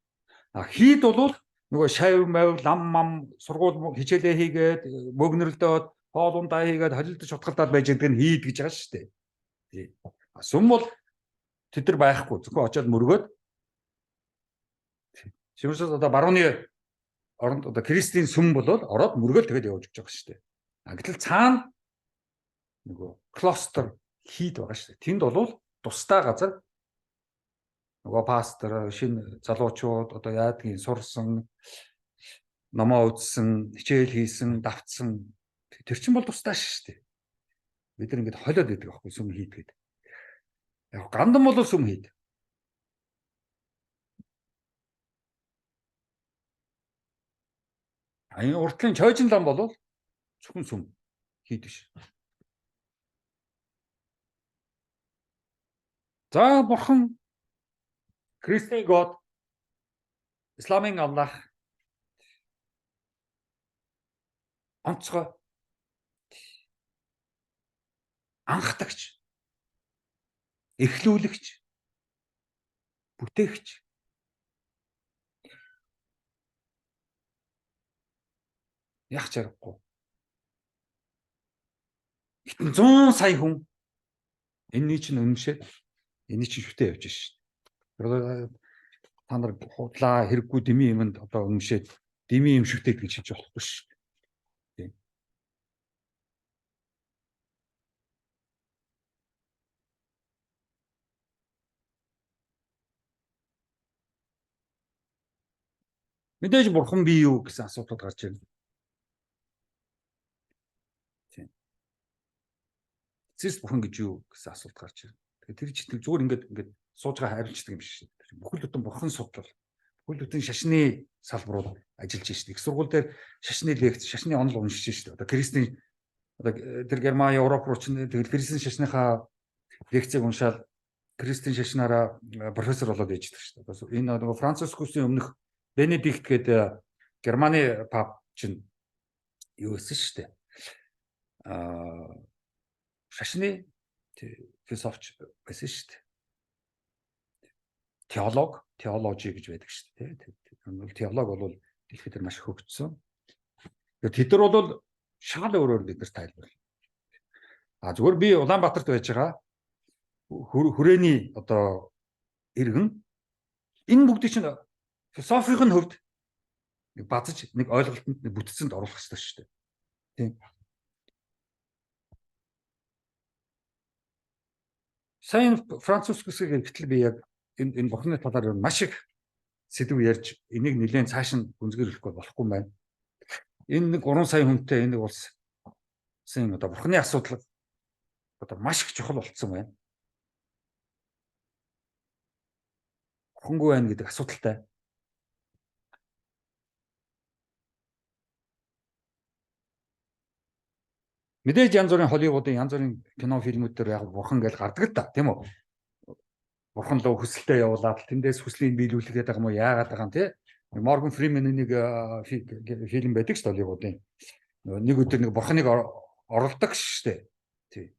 Хийд бол нөгөө шав мав лам мам сургууль хичээлээ хийгээд бөгнөрлдөөд хоол ундаа хийгээд холилдож шутгалдаад байж байгаа нь хийд гэж байгаа шүү дээ. Тий. Сүм бол тэд нар байхгүй зөвхөн очиод мөргөөд шимшэл одоо барууны оронд одоо Кристийн сүм болоод ороод мөргөөл тэгээд явж байгаа шүү дээ. Гэтэл цаана нөгөө клостер хийд байгаа шүү дээ. Тэнд бол тусдаа газар нөгөө пастор шинэ залуучууд одоо яадгийн сурсан номоо үзсэн, хичээл хийсэн, давтсан тэр чинь бол тусдаа шүү дээ. Бид нар ингэж холиод байдаг аахгүй сүм хийдгээд. Яг гандан бол сүм хийд. Энэ уртлын чойжин лам бол зөвхөн сүм хийд биш. За бурхан Христийн God Исламын Аллах онцгой анхдагч эхлүүлэгч бүтээгч яг чаргагүй. Гэтэн 100 сая хүн энэний чинь үнэмшээд энэний чинь шүтээ явж шээ. Та нар худлаа хэрэггүй дэмий юмд одоо үнэмшээд дэмий юм шүтээд гэж хэлж болохгүй шүү. Тийм. Мэдээж бурхан бий юу гэсэн асуудал гарч ирнэ. Тийм. Эцэс бурхан гэж юу гэсэн асуулт гарч ирнэ. Тэгэхээр тэр читэл зүгээр ингээд сууж байгаа хариулцдаг юм шиг. Бүхэл бүтэн бурхан судлал. Бүхэл бүтэн шашны салбарууд ажиллаж штэ. Их сургууль дээр шашны лекц, шашны онол уншиж штэ. Одоо Кристийн одоо тэр Герман, Европ руу ч тэгэл Кристийн шашныхаа лекцийг уншаад Кристийн шашнаараа профессор болоод ээждэг штэ. Энэ нөгөө Францискусын өмнөх Бенедикт гэдэг Германы пап чинь юу гэсэн штэ. Шашны философч байсан штэ. Теологи гэж байдаг шүү дээ. Теолог бол дэлхийд дээр маш хөгжсөн. Тэд нар бол шал өөрөөр биднэрт тайлбарлана. Зүгээр би Улаанбаатарт байж байгаа хүрээний одоо иргэн энэ бүгдийг чинь философийн хувьд нэг базж нэг ойлголтод нэг бүтцэнд оруулах хэрэгтэй шүү дээ. Тийм. Сайн Францискусыг гэтэл би яг энэ бурхны талаар маш их сэдв ярьж энийг нэлээд цааш нь гүнзгийрлэхгүй болохгүй юм байна. Энэ нэг 3 сая хүнтэй энэ улс одоо бурхны асуудал одоо маш их чухал болцсон байна. Бурхангүй байна гэдэг асуудалтай. Мэдээж янз бүрийн Холливуудын янз бүрийн кино фильмүүд дээр яг бурхан гэж гардаг л да, тийм үү? Бурхан руу хүсэлтэд явуулаад тэндээс хүслийг биелүүлэх гэдэг юм уу, яагаад байгаа юм те? Морган Фримений нэг фильм байдаг шүү дээ Холливуудын. Нэг өдөр нэг бурханыг оролдог шүү дээ. Тий.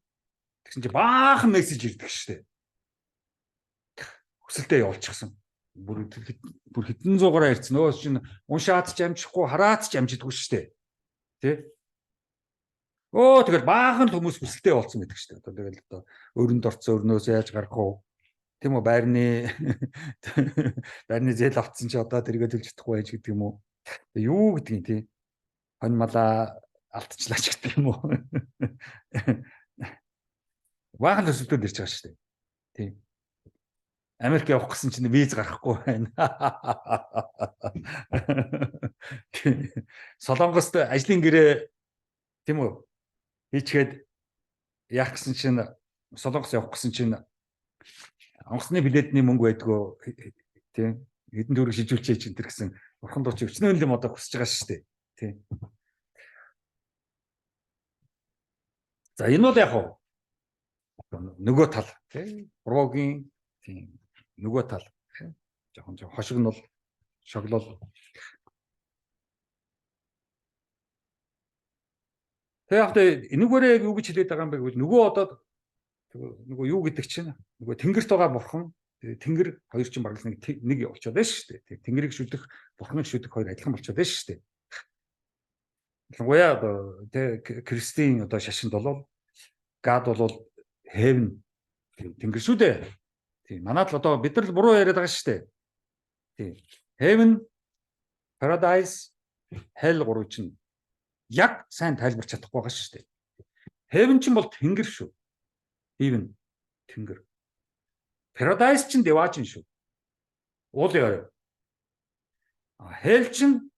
Тэгсэн чинь баахан мессеж ирдэг шүү дээ. Хүсэлтэд явуулчихсан. Бүр хэдэн зуугараа ирсэн. Нөө чинь уншаад ч амжихгүй, хараад ч амжидаггүй шүү дээ. Тий. Тэгэл баахан хүмүүс хүсэлтэд явуулсан гэдэг шүү дээ. Тэгэл одоо өрөнд орцсон өрнөөс яаж гарах вэ? Тийм үү, байрны зээл автсан чи одоо тэргээ төлж чадахгүй байж гэдэг юм уу? Юу гэдгийг тий. Хонь малаа алдчихлаач гэдэг юм уу? Баахан төсөлтөд ирж байгаа шүү дээ. Тий. Америк явах гэсэн чинь виз гарахгүй байна. Солонгост ажлын гэрээ тийм үү? Хийчихэд яах гэсэн чинь Солонгос явах гэсэн чинь онгоцны билетний мөнгө байдгүй тийм хэдэн төгрөг шижүүлчихээ чинь тэр гэсэн бурхан дууч өчнөө юм одоо хүсэж байгаа шүү дээ. Тийм. За энэ бол яг нөгөө тал тийм Брогийн тийм нөгөө тал жоохон хошигнол шоглол. Тэгээ яг энэгээрээ юу гэж хэлээд байгаа юм бэ гэвэл нөгөө одоо нөгөө юу гэдэг чинь нөгөө тэнгэрт байгаа бурхан тэнгэр хоёр чинь бараг нэг болчиход байна шүү дээ. Тэнгэрийг шүдэх, бурханыг шүдэх хоёр адилхан болчиход байна шүү дээ. Ялангуяа одоо Кристийн одоо шашинд бол гад бол heaven тэнгэр шүү дээ. Тийм манайд л одоо бид нар л буруу яриад байгаа шүү дээ. Тийм heaven, paradise, hell гурав чинь яг сайн тайлбарч чадахгүй байгаа шүү дээ. Heaven чинь бол тэнгэр шүү. Heaven тэнгэр. Paradise чинь деваачин шүү. Уулын орой. Hell чинь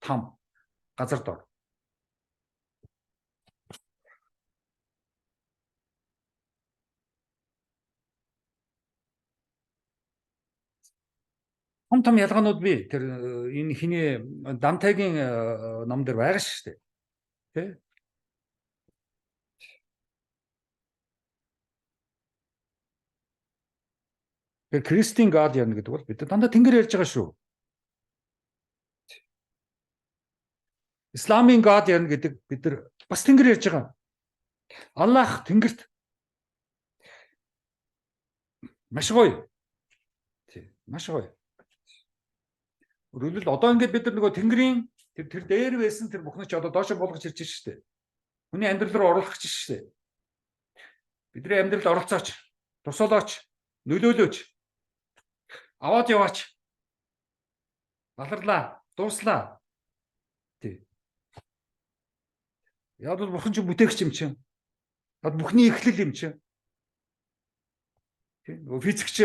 там газар дор. Том ялгаанууд бий. Тэр энэ хиний Дантегийн ном дээр байгаа шүү дээ. Тэ? Тэр Кристийн гад ярина гэдэг бол бид дандаа тэнгэр ярьж байгаа шүү. Исламын гад ярина гэдэг бид нар бас тэнгэр ярьж байгаа. Аллах тэнгэрт маш гоё. Тий, маш гоё. Өөрөлд одоо ингээд бид нар нөгөө тэнгэрийн тэр дээр байсан тэр бүхнээ ч одоо доошо болгож ирж шүү дээ. Хүний амьдрал руу оруулах гэж шүү дээ. Бидний амьдралд оролцооч, тусалаач, нөлөөлөөч. Аваад яваач. Баларлаа, дууслаа. Тий. Яг бол бурхан ч бүтээгч юм чинь. Яг бүхний эхлэл юм чинь. Тий. Физикч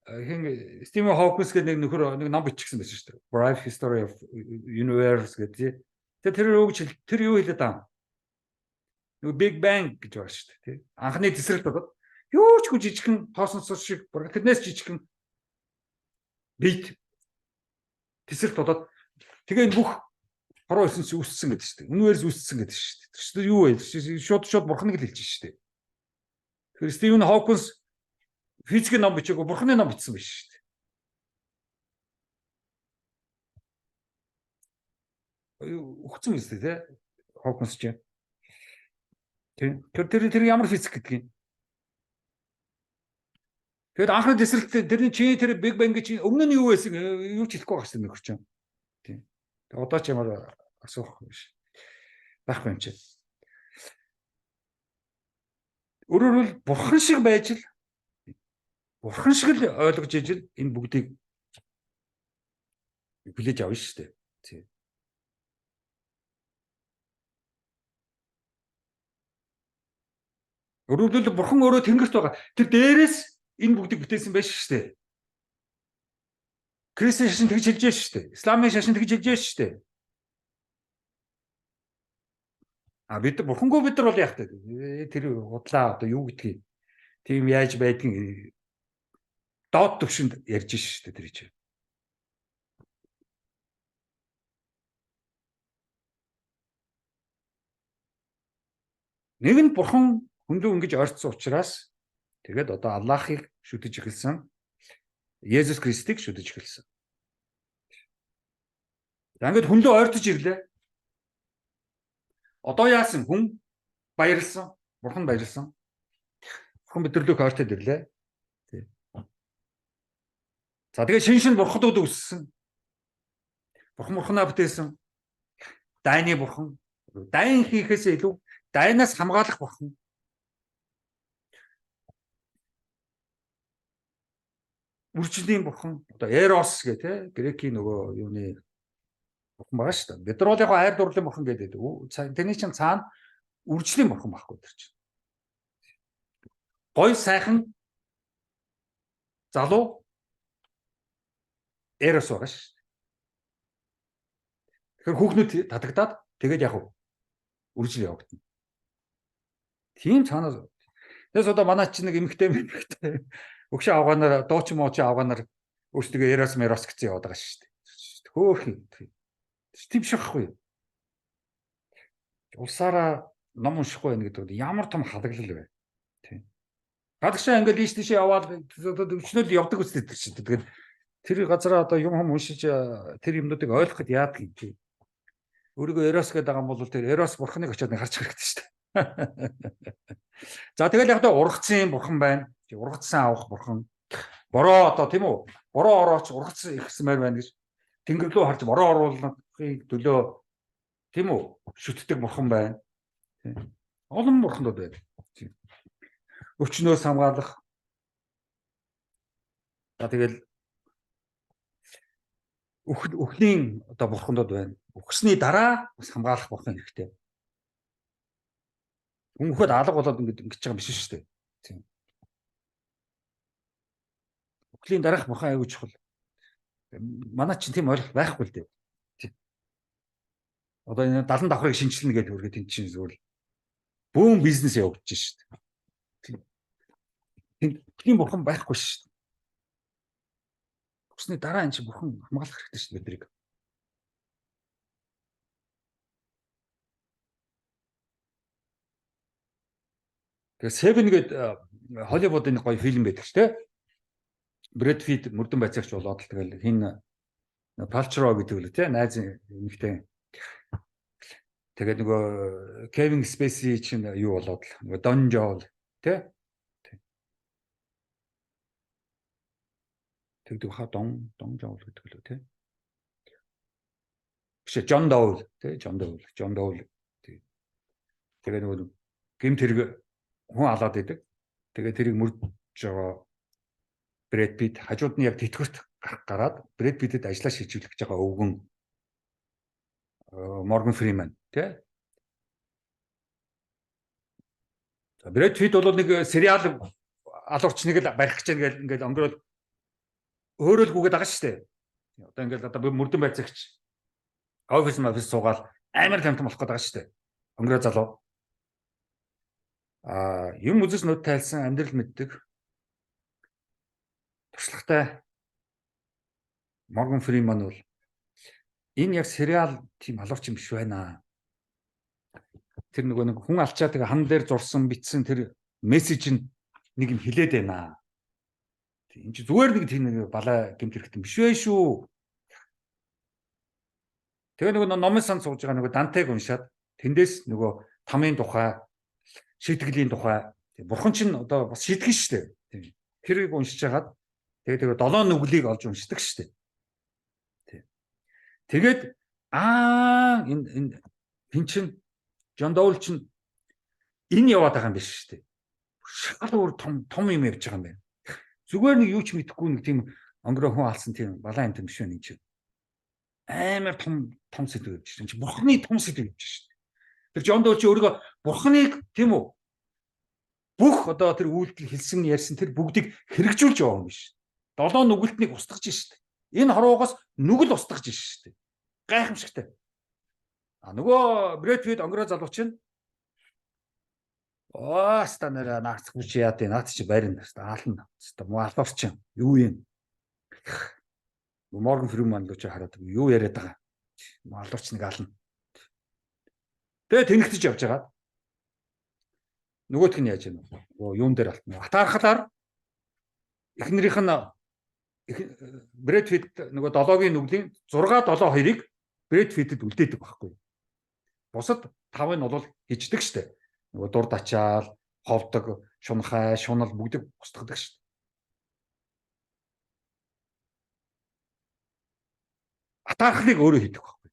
Стивен Хокинс гэдэг нэг нөхөр нэг ном бичсэн байсан шүү дээ. Brief History of Universe гэдэг. Тэр юу хэлээд байгаа юм? Нэг Big Bang гэж байгаа шүү дээ. Анхны тесрэлт болоод юу ч хүү жижигхэн тоосон цус шиг тэрнээс жижигхэн бит тесрэлт болоод тэгээ энэ бүх хороо исэн чи үссэн гэдэг шүү дээ. Үнээрс үссэн гэдэг шүү дээ. Тэр чинь юу вэ? Шууд бурхныг л хэлж шүү дээ. Тэгэхээр Стивен Хокинс физикийн ном бичээгүй бурхны ном бичсэн биш шүү дээ. Өгцөн юм шүү дээ, Хокинс чинь. Тэр ямар физик гэдэг юм? Тэгэд анхны тесрэлт тэрний тэр Big Bang чинь өмнө нь юу байсан юу ч хэлэхгүй байгаа шүү дээ нөхөр чинь. Тийм. Одоо ч ямар асуух биш. Байхгүй юм чи. Өөрөөр хэлбэл бурхан шиг байж л бурхан шиг л ойлгож ижил энэ бүгдийг хүлээж авна шүү дээ. Тийм. Өөрөөр хэлбэл бурхан өөрөө тэнгэрт байгаа. Тэр дээрээс энэ бүгдийг бүтээсэн байж шүү дээ. Христийн шашин тэгж хэлж шүү дээ. Исламын шашин тэгж хэлж шүү дээ. Бид бурхангүй бид нар бол яах вэ? Тэр худлаа одоо юу гэдгийг тийм яаж байдгийг доод төвшөнд ярьж шүү дээ тэр чинь. Нэг нь бурхан хүн рүү ингэж ойртсон учраас тэгээд одоо Аллахыг шүтэж эхэлсэн. Есүс Христийг шүтэж эхэлсэн. Ингээд хүн рүү ойртож ирлээ. Одоо яасан хүн баярлсан. Бурхан баярлсан. Бурхан бидэрлөө ойртоод ирлээ. За тэгээд шинэ бурхадууд үссэн. Бурханаа бүтээсэн. Дайны бурхан. Дайн хийхээс илүү дайнаас хамгаалах бурхан. Үржлийн бурхан. Одоо Эрос гэх те грекийн нөгөө юуны бурхан байгаа шүү дээ. Бид нар бол яг айр дурлалын бурхан гэдэг. Тэрний чинь цаана үржлийн бурхан байхгүй тэр чинь. Гой сайхан залуу Эрос байгаа шүү дээ. Тэгэхээр хүүхнүүд татагдаад тэгээд яг үржил явагдана. Тийм цаанаас. Тэгээс одоо манай чинь нэг эмэгтэй өгшөө авгаанаар дууч мууч авгаанаар өөрсдөө Эрос Мерос гэсэн яваад байгаа шүү дээ. Хөөх юм. Тийм шахахгүй. Улсаараа ном уншихгүй байх гэдэг ямар том халаглал вэ? Тийм. Гадагшаа ингээл ийш тийш яваад өчнөл явдаг үстэй чинь. Тэгээд тэр газараа одоо юм уншиж тэр юмнуудыг ойлгоход яадаг юм чи. Өөрийгөө Эрос гэдэг байгаа юм бол тэр Эрос бурханыг очиод харж хэрэгтэй шүү дээ. За тэгэл яг одоо ургацсан бурхан байна. Ургацсан авах бурхан. Бороо одоо тийм үү? Бороо орооч ургацсан ихсмээр байна гэж тэнгэр рүү харж бороо оруулахыг төлөө тийм үү? Шүтдэг бурхан байна. Тийм. Олон бурханууд байна. Өвчнөөс хамгаалах. За тэгэл өхний одоо бурхандууд байна. Өгсний дараа бас хамгаалах бурхан хэрэгтэй. Өмнөхөд алга болоод ингэж байгаа биш шүү дээ. Тийм. Өхлийн дараах бурхан аягүй чухал. Манай чинь тийм ойлголт байхгүй л дээ. Тийм. Одоо энэ 70 давхрыг шинжилнэ гэдэг үргэлж энэ чинь зүгээр бүүн бизнес явагдаж шүү дээ. Тийм бурхан байхгүй шүү дээ. Өгсний дараа энэ чинь бурхан хамгаалах хэрэгтэй шүү дээ бидрийг. Тэгээ Seven гэдэг Холливуудын гоё фильм байдаг ч тийм. Брэд Питт мөрдөн байцаагч болоод л тэгэл хин Палчро гэдэг л тийм найз эмэгтэй. Тэгээд нөгөө Кевин Спейси чинь юу болоод л нөгөө Дон Жол тийм. Тэгдэг хаа Дон Жол гэдэг л үү тийм. Биш Джон Доул тийм Джон Доул. Тэгээд нөгөө гэмт хэрэг хүн алаад идэг. Тэгээд тэрийг мөрдөж байгаа Брэд Питт хажууд нь яг тэтгэврт гараад Брэд Питтэд ажиллаа шилжүүлэх гэж байгаа өвгөн Морган Фриман тий. За Брэд Питт бол нэг сериал алуурчныг л барих гэж ингээд өнгөрөөл өөрөөлгүйгээд байгаа шүү дээ. Одоо ингээд одоо мөрдөн байцаагч офис суугаад амар тамтам болох гээд байгаа шүү дээ. Өнгөрөө залуу. Юм үзэж нүд тайлсан амьдрал мэддэг. Туршлагатай Морган Фриман бол энэ яг сериал тийм алуурч юм биш байна. Тэр нөгөө нэг хүн алчаад тэгээ хан дээр зурсан бичсэн тэр мессеж нь нэг юм хэлээд байна. Тийм чи зүгээр нэг тийм нэг балаа гэмт хэрэгтэй биш вэ шүү. Тэгээ нөгөө номын сан сууж байгаа нөгөө Дантег уншаад тэндээс нөгөө тамийн тухай шийтгэлийн тухай бурхан чинь одоо бас шийтгэн шүү дээ. Тийм. Тэрийг уншиж хагаад тэгээд 7 нүглийг олж уншдаг шүү дээ. Тийм. Тэгээд энэ хин чин Джон Доул чин энэ яваад байгаа юм биш шүү дээ. Шал өөр том юм явж байгаа юм байна. Зүгээр нэг юу ч мэдэхгүй нэг тийм өнгөрөө хүн алсан тийм балаа юм биш байна энэ чинь. Амар том сэдв явж байна. Бурханы том сэдв явж шүү дээ. Тэр Джон Доул чи өөрийгөө бурханыг тийм үү бүх одоо тэр үйлдэл хэлсэн ярьсан тэр бүгдийг хэрэгжүүлж яваа юм биш. 7 нүгэлтнийг устгаж шүү дээ. Энэ хорвоогоос нүгэл устгаж шүү дээ. Гайхамшигтай. Нөгөө Брэд Питт өнгөрөө залуу чинь станараа наац хүч яад наац чи барина. Аална. Муу алуурч юм. Юу юм? Морган Фриман л чи хараад юу яриад байгаа. Алуурч нэг аална. Тэгээ тэнгэртэж явж байгаа. Нөгөөх нь яаж юм бэ? Юун дээр алтна. Атаархалаар эхнэрийнх нь Брэд Питт нөгөө 7-гийн нүглийн 6-7-2-ыг Брэд Питтэд үлдээдэг байхгүй. Бусад 5-ыг нь бол хиждэг штэ. Нөгөө дур дачаал, ховдог, шунхай, шунал бүгд устгадаг штэ. Атаархлыг өөрөө хийдэг байхгүй.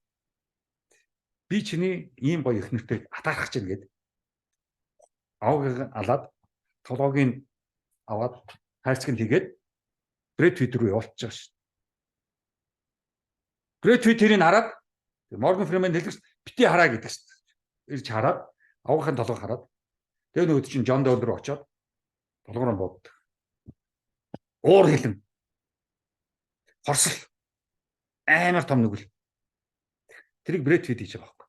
Би чиний ийм гоё эхнэртэй атаархаж чинь гээд аваагийг алаад толгойг аваад хайрцаг нь хийгээд Брэд Питт рүү явуулчих шээ. Брэд Питт тэрийг хараад Морган Фриман хэлдэг бити хараа гэдэг шээ. Ирж хараад аваагын толгойг хараад тэгээ нөгөө чинь Джон Доул руу очиод толгоор нь бод. Уур хилэн. Хорсол. Амар том нүгэл. Тэрийг Брэд Питт хийж байгаа байхгүй.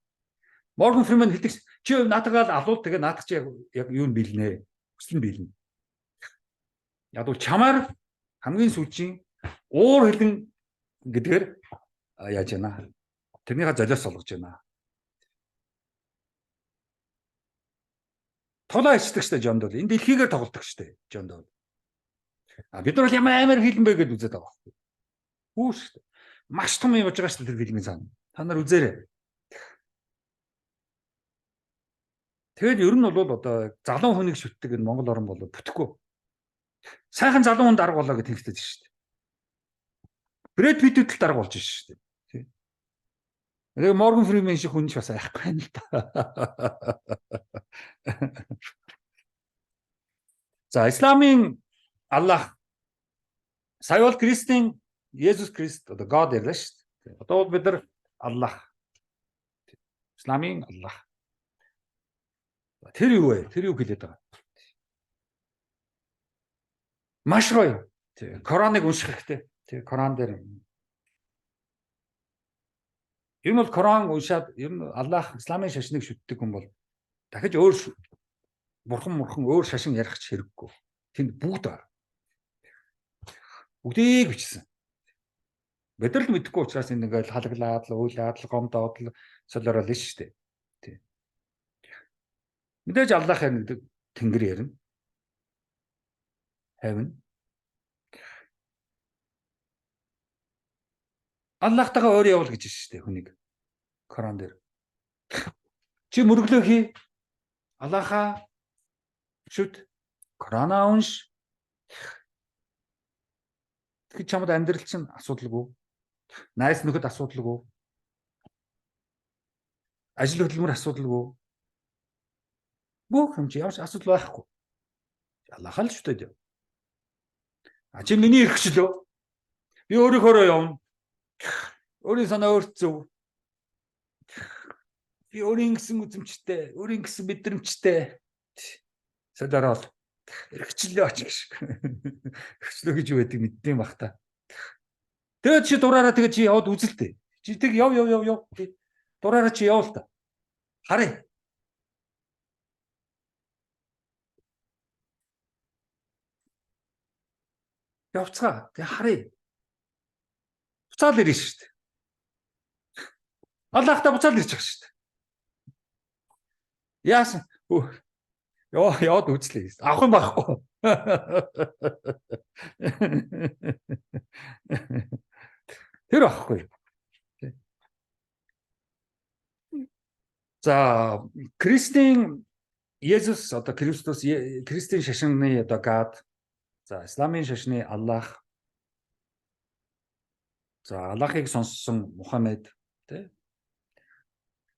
Морган Фриман хэлдэг чи наатагаал алуул тэгээ наатах чи яг юу нь биелнэ. Хүсэл нь биелнэ. Яг бол чамаар хамгийн сүүлийн уур хилэн гэдгээр яаж яана. Тэрнийхээ золиос олгож байна. Толоо ичдэг штэ Джон Доул. Энэ дэлхийгээр тоглолдог штэ Джон Доул. Бид нар бол ямар хилэн бэ гэдээ үзээд байгаа байхгүй. Хүү штэ. Маш том юм болж байгаа штэ тэр фильмийн цаана. Та нар үзээрэй. Тэгээд ер нь бол одоо залуу хүнийг шүтдэг энэ Монгол орн бол бүтэхгүй. Сайхан залуу хүн дарга болоо гэж хэлдэг шүү дээ. Брэд Питт л дарга болж шүү дээ. Тэгээ Морган Фриман шиг хүн ч бас айхгүй юм л да. За исламын Аллах сая бол Христийн Есүс Христ одоо God ярьлаа шүү дээ. Одоо бол бид нар Аллах. Исламын Аллах. Тэр юу вэ? Тэр юу хэлээд байгаа? Маш гоё. Кораныг унших хэрэгтэй. Тэг Коран дээр. Ер нь бол Коран уншаад ер нь Аллах исламын шашныг шүтдэг хүн бол дахиж өөр бурхан өөр шашин ярих ч хэрэггүй. Тэнд бүгд байна. Бүгдийг бичсэн. Бид нар л мэдэхгүй учраас энэ ингээл халаглаад л уйлаад л гомдоод л солиорол нь шүү дээ. Тий. Мэдээж Аллах гэдэг Тэнгэр ярина. Хайвна. Аллахтайгаа өөрөө явуул гэж шүү дээ хүнийг. Коран дээр. Чи мөрөглөө хий. Аллахаа шүт. Коранаа унш. Тэг чамд амьдрал чинь асуудалгүй. Найс нөхөд асуудалгүй. Ажил хөдөлмөр асуудалгүй. Бүх юм чи ямар ч асуудал байхгүй. Аллахаа л шүтээд яв. Чи миний эрхчлөө. Би өөрийнхөө явна. Өөрийн санаа өөрт зөв. Би өөрийн гэсэн үзэмжтэй, өөрийн гэсэн мэдрэмжтэй. Садарал эрхчлөө очих. Эрхчлөө гэж юу байдаг мэддэм бах та. Тэгээд чи дураараа тэгээд чи яваад үзэлтэй. Чи тэг яв. Дураараа чи явал та. Харъя. Явцгаа. Тэг харъя. Буцаал ирнэ шүү дээ. Аллахта буцаал ирж байгаа шүү дээ. Яасан? Яваад үзлээ. Авах юм байхгүй. Тэр байхгүй. За, Христийн Есүс одоо Христос Христийн шашны одоо God. За, исламын шашны Аллах. За, Аллахыг сонссон Мухаммед тий.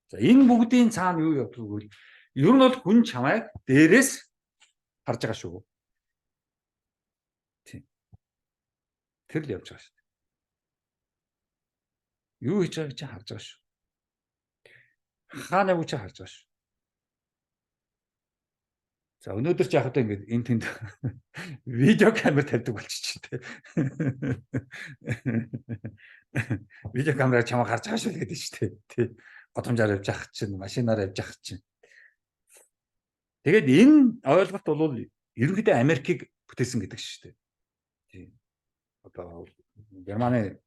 За, энэ бүгдийн цаана юу явдаг вэ? Ер нь бол хүн чамайг дээрээс харж байгаа шүү. Тийм. Тэр л явж байгаа шүү. Юу хийж байгааг чи харж байгаа шүү. Хаана үуч харж байгаа шүү. За өнөөдөр ч яг одоо ингэж энэ тэнд видео камер тавьдаг болчих чи тээ. Видео камераар чамаа харж байгаа шүү л гэдэг шүү дээ. Тий. Годомжаар явж явах чинь, машинаар явж явах чинь. Тэгээд энэ ойлголт бол ерөнхийдөө Америкийг бүтээсэн гэдэг шүү дээ. Тий. Одоо Германы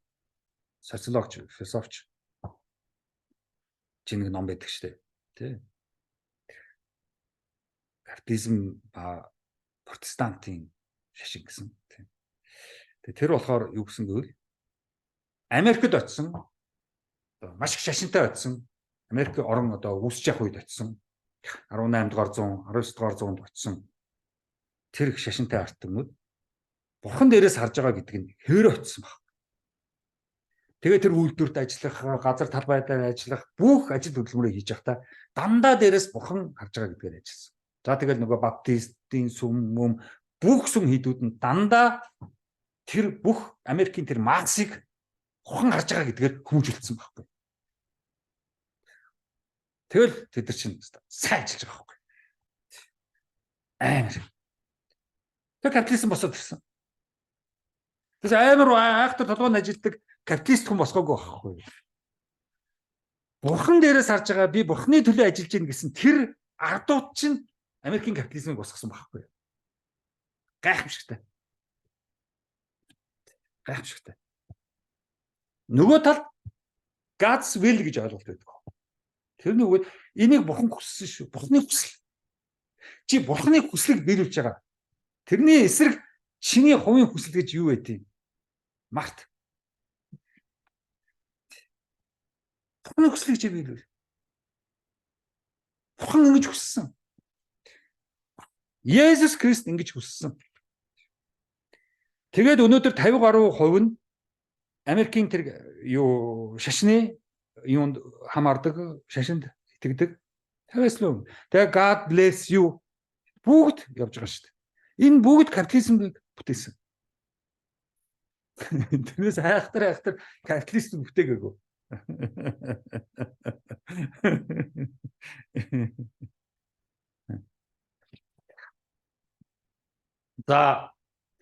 социологч, философч чинь ном байдаг шүү дээ. Тий. баптизм протестантын шашин гэсэн. Тэгээ тэр болохоор юу гэсэн гэвэл Америкт очсон маш их шашинтай очсон. Америк орон одоо үүсэж явах үед очсон. 18 дугаар 100, 19 дугаар 100-д очсон. Тэр их шашинтай артмууд бурхан дээрээс харж байгаа гэдэг нь хэвээр очсон баг. Тэгээ тэр үйлдвэрт ажиллах, газар талбайдаа ажиллах бүх ажил хөдөлмөрөө хийж явахдаа дандаа дээрээс бурхан харж байгаа гэдгээр ажилласан. За тэгэл нөгөө баптистийн сүм бүх сүм хийдүүд нь дандаа тэр бүх Америкийн тэр Марксыг бурхан харж байгаа гэдгээр хүмүүжүүлсэн байхгүй. Тэгэл тэд нар чинь сайн ажиллаж байгаа байхгүй. Амар. Тэр капитализм босоод ирсэн. Тэс амар айхтар толгойн ажилтдаг капиталист хүн босгоогүй байхгүй. Бурхан дээрээс харж байгаа би бурханы төлөө ажиллаж гин гэсэн тэр ардууд чинь Америкийн капитализмыг босгосон байхгүй. Гайхамшигтай. Гайхамшигтай. Нөгөө талд God's will гэж ойлголт байдаг. Тэрний үгээр энийг бурхан хүссэн шүү. Бурханы хүсэл. Чи бурханы хүслийг биелүүлж байгаа. Тэрний эсрэг чиний хувийн хүсэл гэж юу байдгийг март. Бурханы хүслийг чи биелүүл. Бурхан ингэж хүссэн. Есүс Христ ингэж хүссэн. Тэгээд өнөөдөр 50 гаруй хувь нь Америкийн тэр юу шашны юунд хамаардаг, шашинд итгэдэг. Тавьслаа. Тэгээ God bless you бүгд явж байгаа шүү дээ. Энэ бүгд капитализмыг бүтээсэн. Тэрнээс айхтар капиталист бүтээгээгүй. За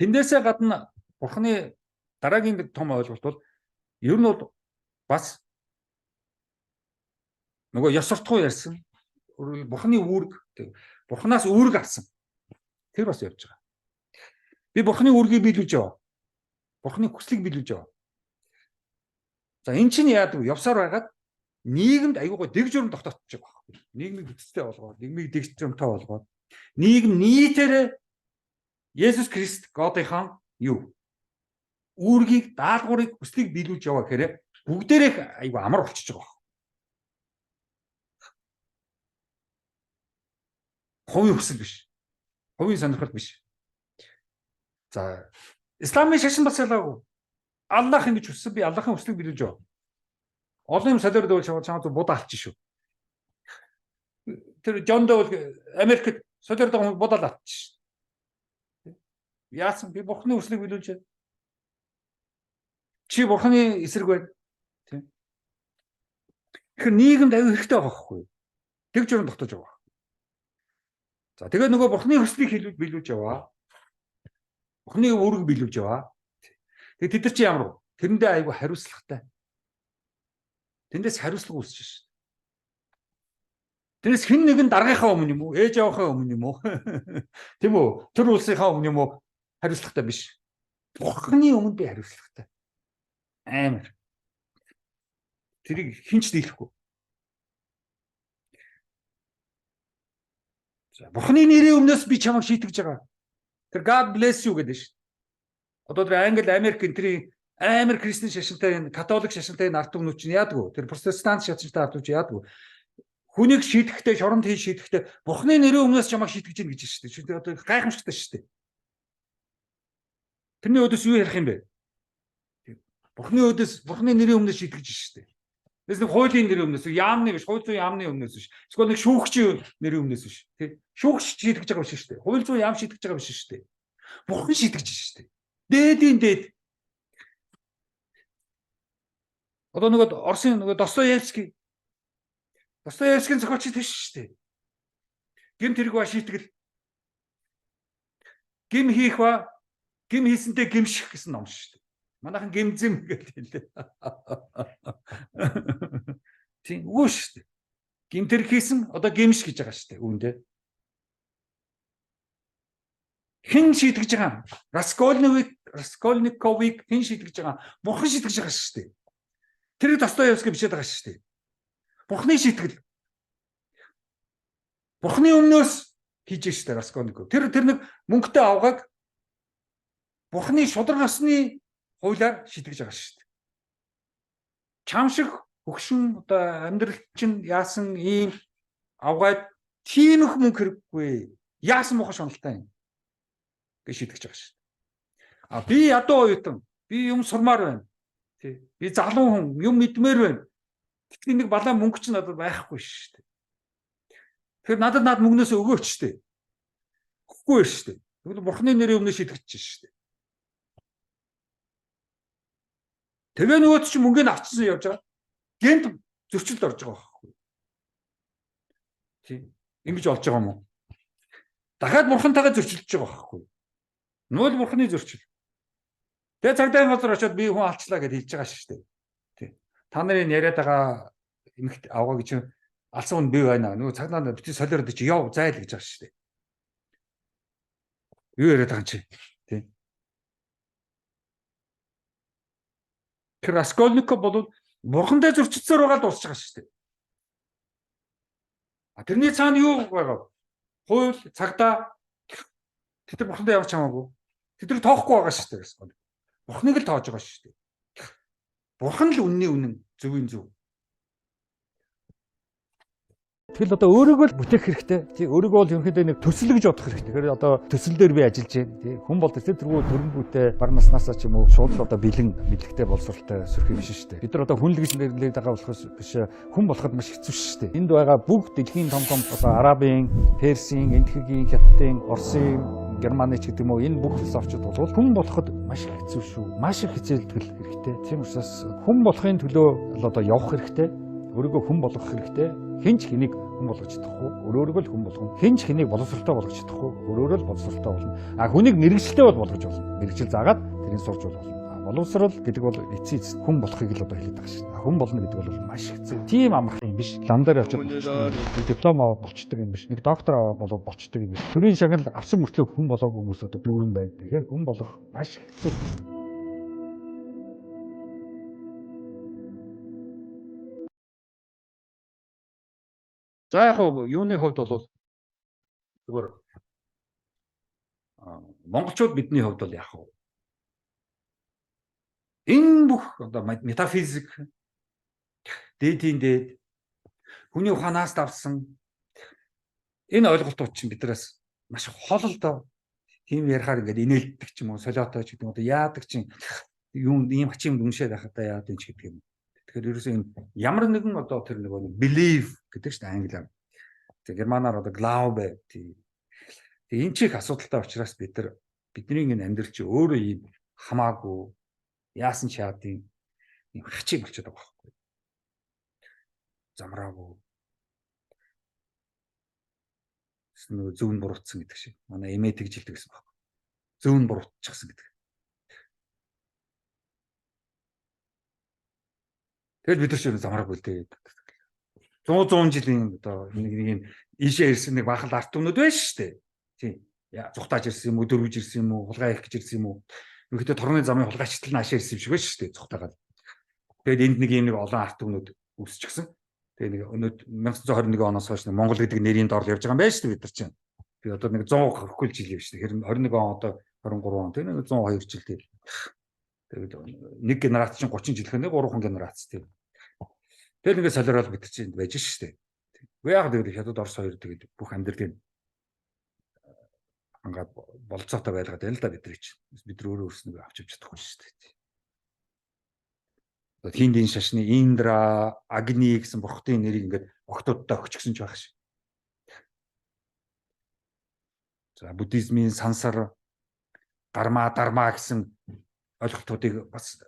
тэндээсээ гадна бурханы дараагийн том ойлголт бол ер нь бол бас нөгөө ёс суртахуун ярьсан. Бурханы үүрэг, бурханаас үүрэг авсан. Тэр бас явж байгаа. Би бурханы үүргийг биелүүлж яваа. Бурханы хүслийг биелүүлж яваа. За эн чинь яадаг вэ? Явсаар байгаад нийгэмд аюугаа дэг журам тогтоож байгаа байхгүй. Нийгмийг бүтцтэй болгоод, нийгмийг дэг журамтай болгоод, нийгэм нийтээр Есүс Христ Godынхаа юу? Үүргийг, даалгаврыг, хүслийг биелүүлж яваа гэхээр бүгдээрээ аюу амар болчихж байгаа. Хувийн хүсэл биш. Хувийн сонирхол биш. За исламын шашин бас ялгаагүй. Аллах ингэж хүссэн, би Аллахын хүслийг биелүүлж яваа. Олон юм солиорд бол чамаа будаа алчих шүү. Тэр Джон Доул Америкт солиорд будаа алчих. Яасан би бурханы хүслийг биелүүлж байна. Чи бурханы эсрэг байна. Тийм. Тэгэхээр нийгэмд аюу хэрэгтэй байгаа байхгүй юу? Тэг журам тогтоож байгаа. За тэгээд нөгөө бурханы хүслийг биелүүлж яваа. Бурханы үүрэг биелүүлж яваа. Тэгээд тэд нар чи ямар вэ? Тэрэндээ аюу хариуцлагатай. Тэндээс хариуцлага үүсэж шээ. Тэрнээс хэн нэгэн дараагийнхаа өмнө юм уу? Ээж аваахаа өмнө юм уу? Тийм үү? Тэр улсынхаа өмнө юм уу? Хариуцлагатай биш. Бурханы өмнө би хариуцлагатай. Амар. Тэрийг хинч дийлэхгүй. За бурханы нэрийн өмнөөс би чамайг шийтгэж байгаа. Тэр God bless you гэдэг шүү. Одоо тэр Англи, Америк энэ амар христийн шашинтай энэ католик шашинтай энэ ард түмнүүд чинь яадаг вэ? Тэр протестант шашинтай ард түмнүүд яадаг вэ? Хүнийг шийтгэхдээ, шоронд хийж шийтгэхдээ бурханы нэрийн өмнөөс чамайг шийтгэж гин гэж шүү дээ. Одоо гайхамшигтай шүү дээ. Тэрний өдөөс юу ярих юм бэ? Бурханы өдөөс, бурханы нэрийн өмнөөс шийтгэж шүү дээ. Тэс нэг хуулийн нэрийн өмнөөс, яамны биш, хууль зүйн яамны өмнөөс биш. Эсвэл нэг шүүгчийн нэрийн өмнөөс биш. Тэ? Шүүгч шийтгэж байгаа биш шүү дээ. Хууль зүйн яам шийтгэж байгаа биш шүү дээ. Бурхан шийтгэж шүү дээ. Дээдийн дээд. Одоо нөгөө Оросын нөгөө Достоевский зохиолч тийш шүү дээ. Гим тэрэг ба шийтгэл. Гим хийх ба гим хийсэнтэй гимших гэсэн ном шүү дээ. Манайхан гимзэм гэдэг хэлээ. Тийм үгүй шүү дээ. Гим тэрэг хийсэн одоо гимш гэж байгаа шүү дээ үүндээ. Хэн шийтгэж байгаа? Раскольниковыг хэн шийтгэж байгаа? Бурхан шийтгэж байгаа шүү дээ. Тэр Достоевский бичээд байгаа шүү дээ. Бурханы шийтгэл. Бурханы өмнөөс хийж штэ Раскольников. Тэр нэг мөнгөтэй авгааг Бурхны шударгасны хуулиар шийдэж байгаа шүү дээ. Чам шиг хөгшин одоо амьдрал чинь яасан ийм авгаад тийм их мөнгө хэрэггүй. Яасан мохоо шуналтай юм гэж шийдэж байгаа шүү дээ. А би ядуу оюутан, би юм сурмаар байна. Тий. Би залуу хүн, юм мэдмээр байна. Тэгтээ нэг балаа мөнгө ч надад байхгүй шүү дээ. Тэгэхээр надад мөнгнөөс өгөөч шүү дээ. Өгөхгүй шүү дээ. Тэгвэл Бурхны нэрийн өмнө шийдэж шүү дээ. Тэгээ нөгөөд чи мөнгөний авчсан явж байгаа. Гэнт зөрчилд орж байгаа байхгүй. Тийм. Ингэж болж байгаа юм уу? Дахиад Бурхантайгаа зөрчилдөж байгаа байхгүй. Нүүл Бурхны зөрчил. Тэгээ цагдаагийн газар очиод би хүн алчлаа гэж хэлж байгаа шүү дээ. Тийм. Та нарын яриад байгаа эмэгт авгаа гэж алсан хүн би байна. Нөгөө цагнаа бити солиорд чи яв зайл гэж байгаа шүү дээ. Юу яриад байгаа юм чи? Тийм. Тэр Раскольников бол Бурхантай зөрчилсөөр байгаа дуусч байгаа шүү дээ. А тэрний цаана юу байгаа? Хууль, цагдаа тэр Бурхантай явж хамаагүй. Тэд тоохгүй байгаа шүү дээ Раскольников. Бурхныг л тоож байгаа шүү дээ. Бурхан л үнэн, зөвийн зөв. Тэгэл одоо өөрийгөө л бүтээх хэрэгтэй. Тий өөрийгөө бол ерөнхийдөө нэг төсөл гэж бодох хэрэгтэй. Тэгэхээр одоо төсөл дээр би ажиллаж байна. Тий хүн бол тэргүй төрөн бүтээ бар наснасаа ч юм уу шууд л одоо бэлэн мэдлэгтэй боловсралтай сөрх юм биш шүү дээ. Бид нар одоо хүн л гэж нэрлээд байгаа болохоос биш хүн болоход маш хэцүү шүү дээ. Энд байгаа бүгд дэлхийн том одоо арабын, персийн, энэтхэгийн, хятадын, орсын, германы ч гэдэг юм уу энэ бүх философичуд бол хүн болоход маш хэцүү шүү. Маш их хичээлдэл хэрэгтэй. Тийм учраас хүн болохын төлөө одоо явах хэрэгтэй. Өөрийгөө хүн болгох хэрэгтэй. Хинч хэнийг хүн болгож чадахгүй. Өөрөөрөө л хүн болгоно. Хинч хэнийг боловсралтай болгож чадахгүй. Өөрөөрөө л боловсралтай болно. А хүнийг мэрэгчлээ бол болгож болно. Мэрэгчл заагаад тэрийг сурж болно. Боловсрал гэдэг бол эцсийн хүн болохыг л одоо хэлээд байгаа шүү дээ. Хүн болно гэдэг бол маш хэцүү. Тийм амархан юм биш. Лам дээр очиж диплом аваад болчдөг юм биш. Нэг доктор аваад болоод болчдөг юм биш. Төрийн шагнал авсан мөртлөө хүн болоогүй хүмүүс одоо бүрэн байна. Тэгэхээр хүн болох маш хэцүү. За яг юуны хувьд бол зүгээр монголчууд бидний хувьд бол яг энэ бүх одоо метафизик дээдийн дээд хүний ухаанаас давсан энэ ойлголтууд чинь биднээс маш хол л доо тийм ярихаар ингээд инээлддэг ч юм уу солиотой ч гэдэг юм одоо яадаг чинь юм ийм хачим дүншээд байхад яадаг ч гэдэг юм. Тэгэхээр ерөөсөө ямар нэгэн одоо тэр нэг believe гэдэг чинь англиар. Тэг германаар одоо glaube тий. Тэг энэ чих асуудалтай учраас бидний энэ амьдрал чи өөрөө ийм хамаагүй яасан ч яадын ийм хачиг болчиход байгаа байхгүй. Замраагүй. Нөгөө зөв нь буруутсан гэдэг шиг. Манай эмээ тэгжилдэг гэсэн байхгүй. Зөв нь буруутчихсан гэдэг. Тэгэл бид нар ч замраагүй л дээ. 100 жилийн одоо нэг ийшээ ирсэн нэг бахал арт өмнөд байна шүү дээ. Тийм. Зүхтааж ирсэн юм уу, дөрвж ирсэн юм уу, хулгай их гэж ирсэн юм уу? Ерөнхийдөө торгоны замын хулгайчтал наашаа ирсэн юм шиг байна шүү дээ, зүхтаагаад. Тэгээд энд нэг юм нэг олон арт өмнөд үүсчихсэн. Тэгээд нэг өнөөд 1921 оноос хойш Монгол гэдэг нэрийн доор явж байгаа юм байна шүү дээ бид нар чинь. Би одоо нэг 120 жил явж шүү дээ. Хэрэг 21 он одоо 23 он тийм нэг 102 жил тийм. Тэгээд нэг генерац чинь 30 жилхэн нэг 3 генерац тийм. Тэр ингээд солиорол бид чинь байж шүү дээ. Үгүй яг тэгээд хятад Орос хоёр тэгээд бүх амьдралын ангаад болцоотой байлгаад байна л да бидний чинь. Бид өөрөө өөрснөө авч явж чадахгүй шүү дээ. Одоо Хиндийн шашны Индра, Агни гэсэн бурхтын нэрийг ингээд огтудаа өгчихсөн ч байх шиг. За буддизмын сансар, гарма, дарма гэсэн ойлголтуудыг бас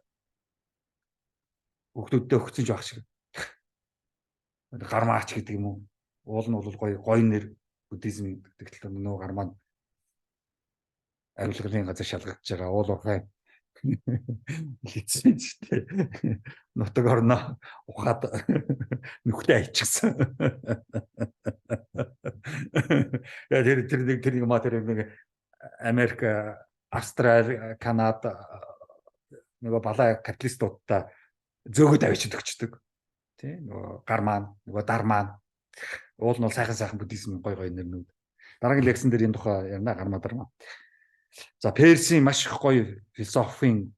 өгтөдөө өгсөн ч байх шиг. Гармаач гэдэг юм уу? Уул нь бол гоё нэр буддизм гэдэг л нөгөө гармаа ариулгын газар шалгаж байгаа уул ухаан хийсэн ч тийм нутаг орноо ухаад нүхтэй айчихсан. Тэр нэг матер нэг Америк, Австрали, Канада нөгөө балаа капиталистуудаа зөөгд авчид өгчдөг. Тийм нөгөө гармаа, нөгөө дармаа. Уул нь бол сайхан буддизм гоё нэрнүүд. Дараагийн лекцэн дээр энэ тухай ярина гармаа дарна. За Персийн маш их гоё философчийн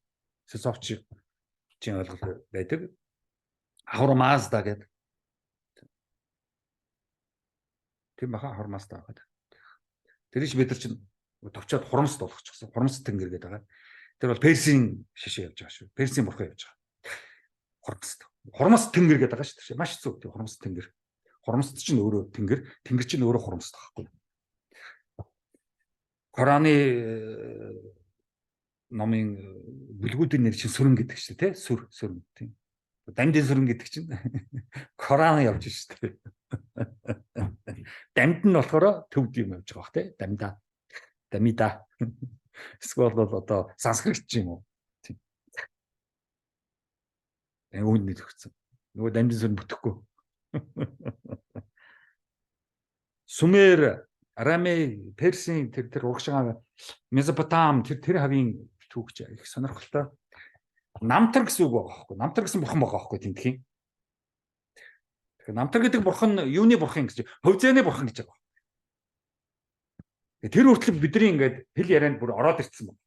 ойлголт байдаг. Ахурамазда гэдэг. Тийм баха ахурамазда гэдэг. Тэр их бид нар чинь товчоод хурамсд болгочихсон. Хурамс тэнгэр гэдэг байгаа. Тэр бол Персийн шишээ явж байгаа шүү. Персийн бурхан явж байгаа. Хурамс тэнгэр гэдэг байгаа шүү. Маш зөв. Хурамс тэнгэр. Хурамсд чинь өөрөө тэнгэр, тэнгэр чинь өөрөө хурамсд байхгүй. Кораны номын бүлгүүдийн нэр чинь сүрэн гэдэг шүү дээ, сүрэн тийм. Дамдын сүрэн гэдэг чинь Коран явж шүү дээ. Дамд нь болохоор төвд юм явж байгаа бах тий. Дамида. Эсвэл бол одоо санскрит ч юм уу. Тийм. Үүнд нөлөөлсөн. Нөгөө дамдын сүрэн бүтэхгүй. Сумер, Араме, Персийн тэр урагшаа Месопотам тэр хавийн түүхч их сонирхолтой. Намтар гэсэн үг байгаа байхгүй. Намтар гэсэн бурхан байгаа байхгүй тэнтхийн. Тэгэхээр намтар гэдэг бурхан юуны бурхан гэж хөвзөөний бурхан гэж байгаа. Тэр хүртэл бидний ингээд хэл ярианд бүр ороод ирсэн байна.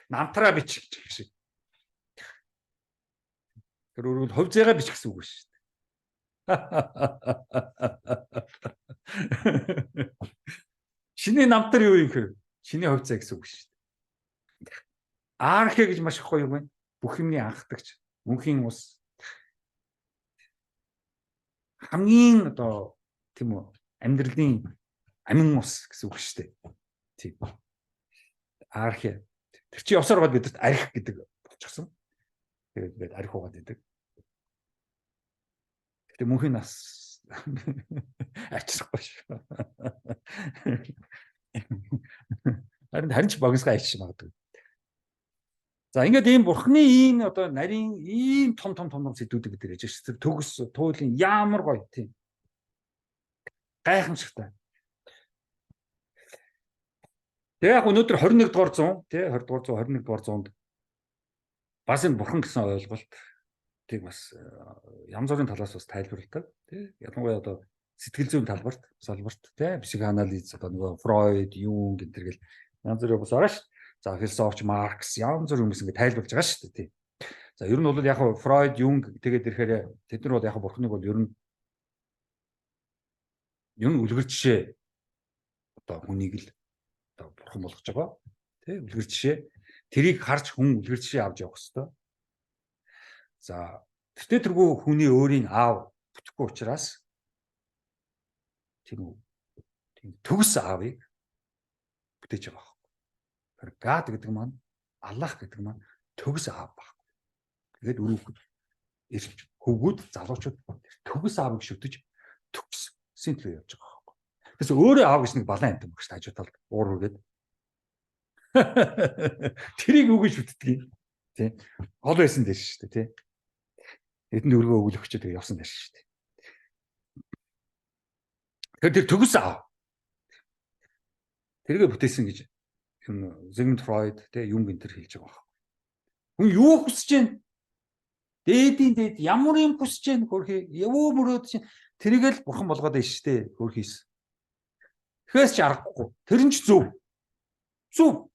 Намтраа бич гэж шиг. Тэр өөрөөр хөвзөөгаа бич гэсэн үг шүү дээ. Шиний намтар юу юм хэ? Шиний хөвцөө гэсэн үг шүү дээ. Архе гэж маш их гоё юм байна. Бүх юмний анхдагч, мөнхийн ус. Хамгийн одоо тийм үү амьдралын амин ус гэсэн үг шүү дээ. Тийм. Архе. Тэр чи явсаар гол бидэрт арх гэдэг болчихсон. Тэгээд бид арх угаад идэг. Гэтэ мөнхийн нас ачрахгүй шүү. Харин ч богиносгоо ачиж магадгүй. За ингээд ийм бурхны ийм одоо нарийн ийм том сэдвүүдийг дээр яж шүү. Төгс туйлын ямар гоё тийм. Гайхамшигтай. Тэгээ яг өнөөдөр 21 дугаар 100 тий 20 дугаар 100 21 дугаар 100-д бас энэ бурхан гэсэн ойлголт тийг бас янз бүрийн талаас бас тайлбарладаг тий ялангуяа одоо сэтгэл зүйн талбарт тий психоанализ одоо нөгөө Фройд, Юнг гэх гэл янз бүрийн бас байгаа шүү. За философч Маркс янз бүрийн хүмүүс ингэ тайлбарлаж байгаа шүү тий. За ер нь бол яг Фройд, Юнг тэгээд ирэхээр тэд нар бол яг бурхныг бол ер нь үлгэр жишээ одоо хүнийг л одоо бурхан болгож байгаа тий үлгэр жишээ тэрийг харж хүн үлгэр жишээ авч явах хэрэгтэй. За тэгтээ тэргүй хүний өөрийн аав бүтэхгүй учраас тийм төгс аавыг бүтээж байгаа. Тэр гад гэдэг маань Аллах гэдэг маань төгс аав байхгүй. Тэгээд өрөөхөд ирж хөвгүүд залуучууд төгс аавыг шүтэж төгсөн төлөө явж байгаа байхгүй. Тэгээс өөрөө аав гэж нэг балан амт юм багш хажуу талд уур үргээд тэрийг үгүй шүтдэг юм тий. Гол байсан дээр шүү дээ тий. Эдэнд өргөө өглөхч тэгээ явсан дээр шүү дээ. Тэгэхээр тэр төгс аав. Тэргээ бүтээсэн гэж Зигмунд Фройд тий Юнг энэ төр хэлж байгаа. Хүн юу хүсэж байна? Дээд ямар юм хүсэж байна? Хөрхи явуу мөрөөд чинь тэрийг л бурхан болгоод байна шүү дээ. Хөрхийс. Тэгэхээс ч аргагүй. Тэр нь ч зөв. Зөв.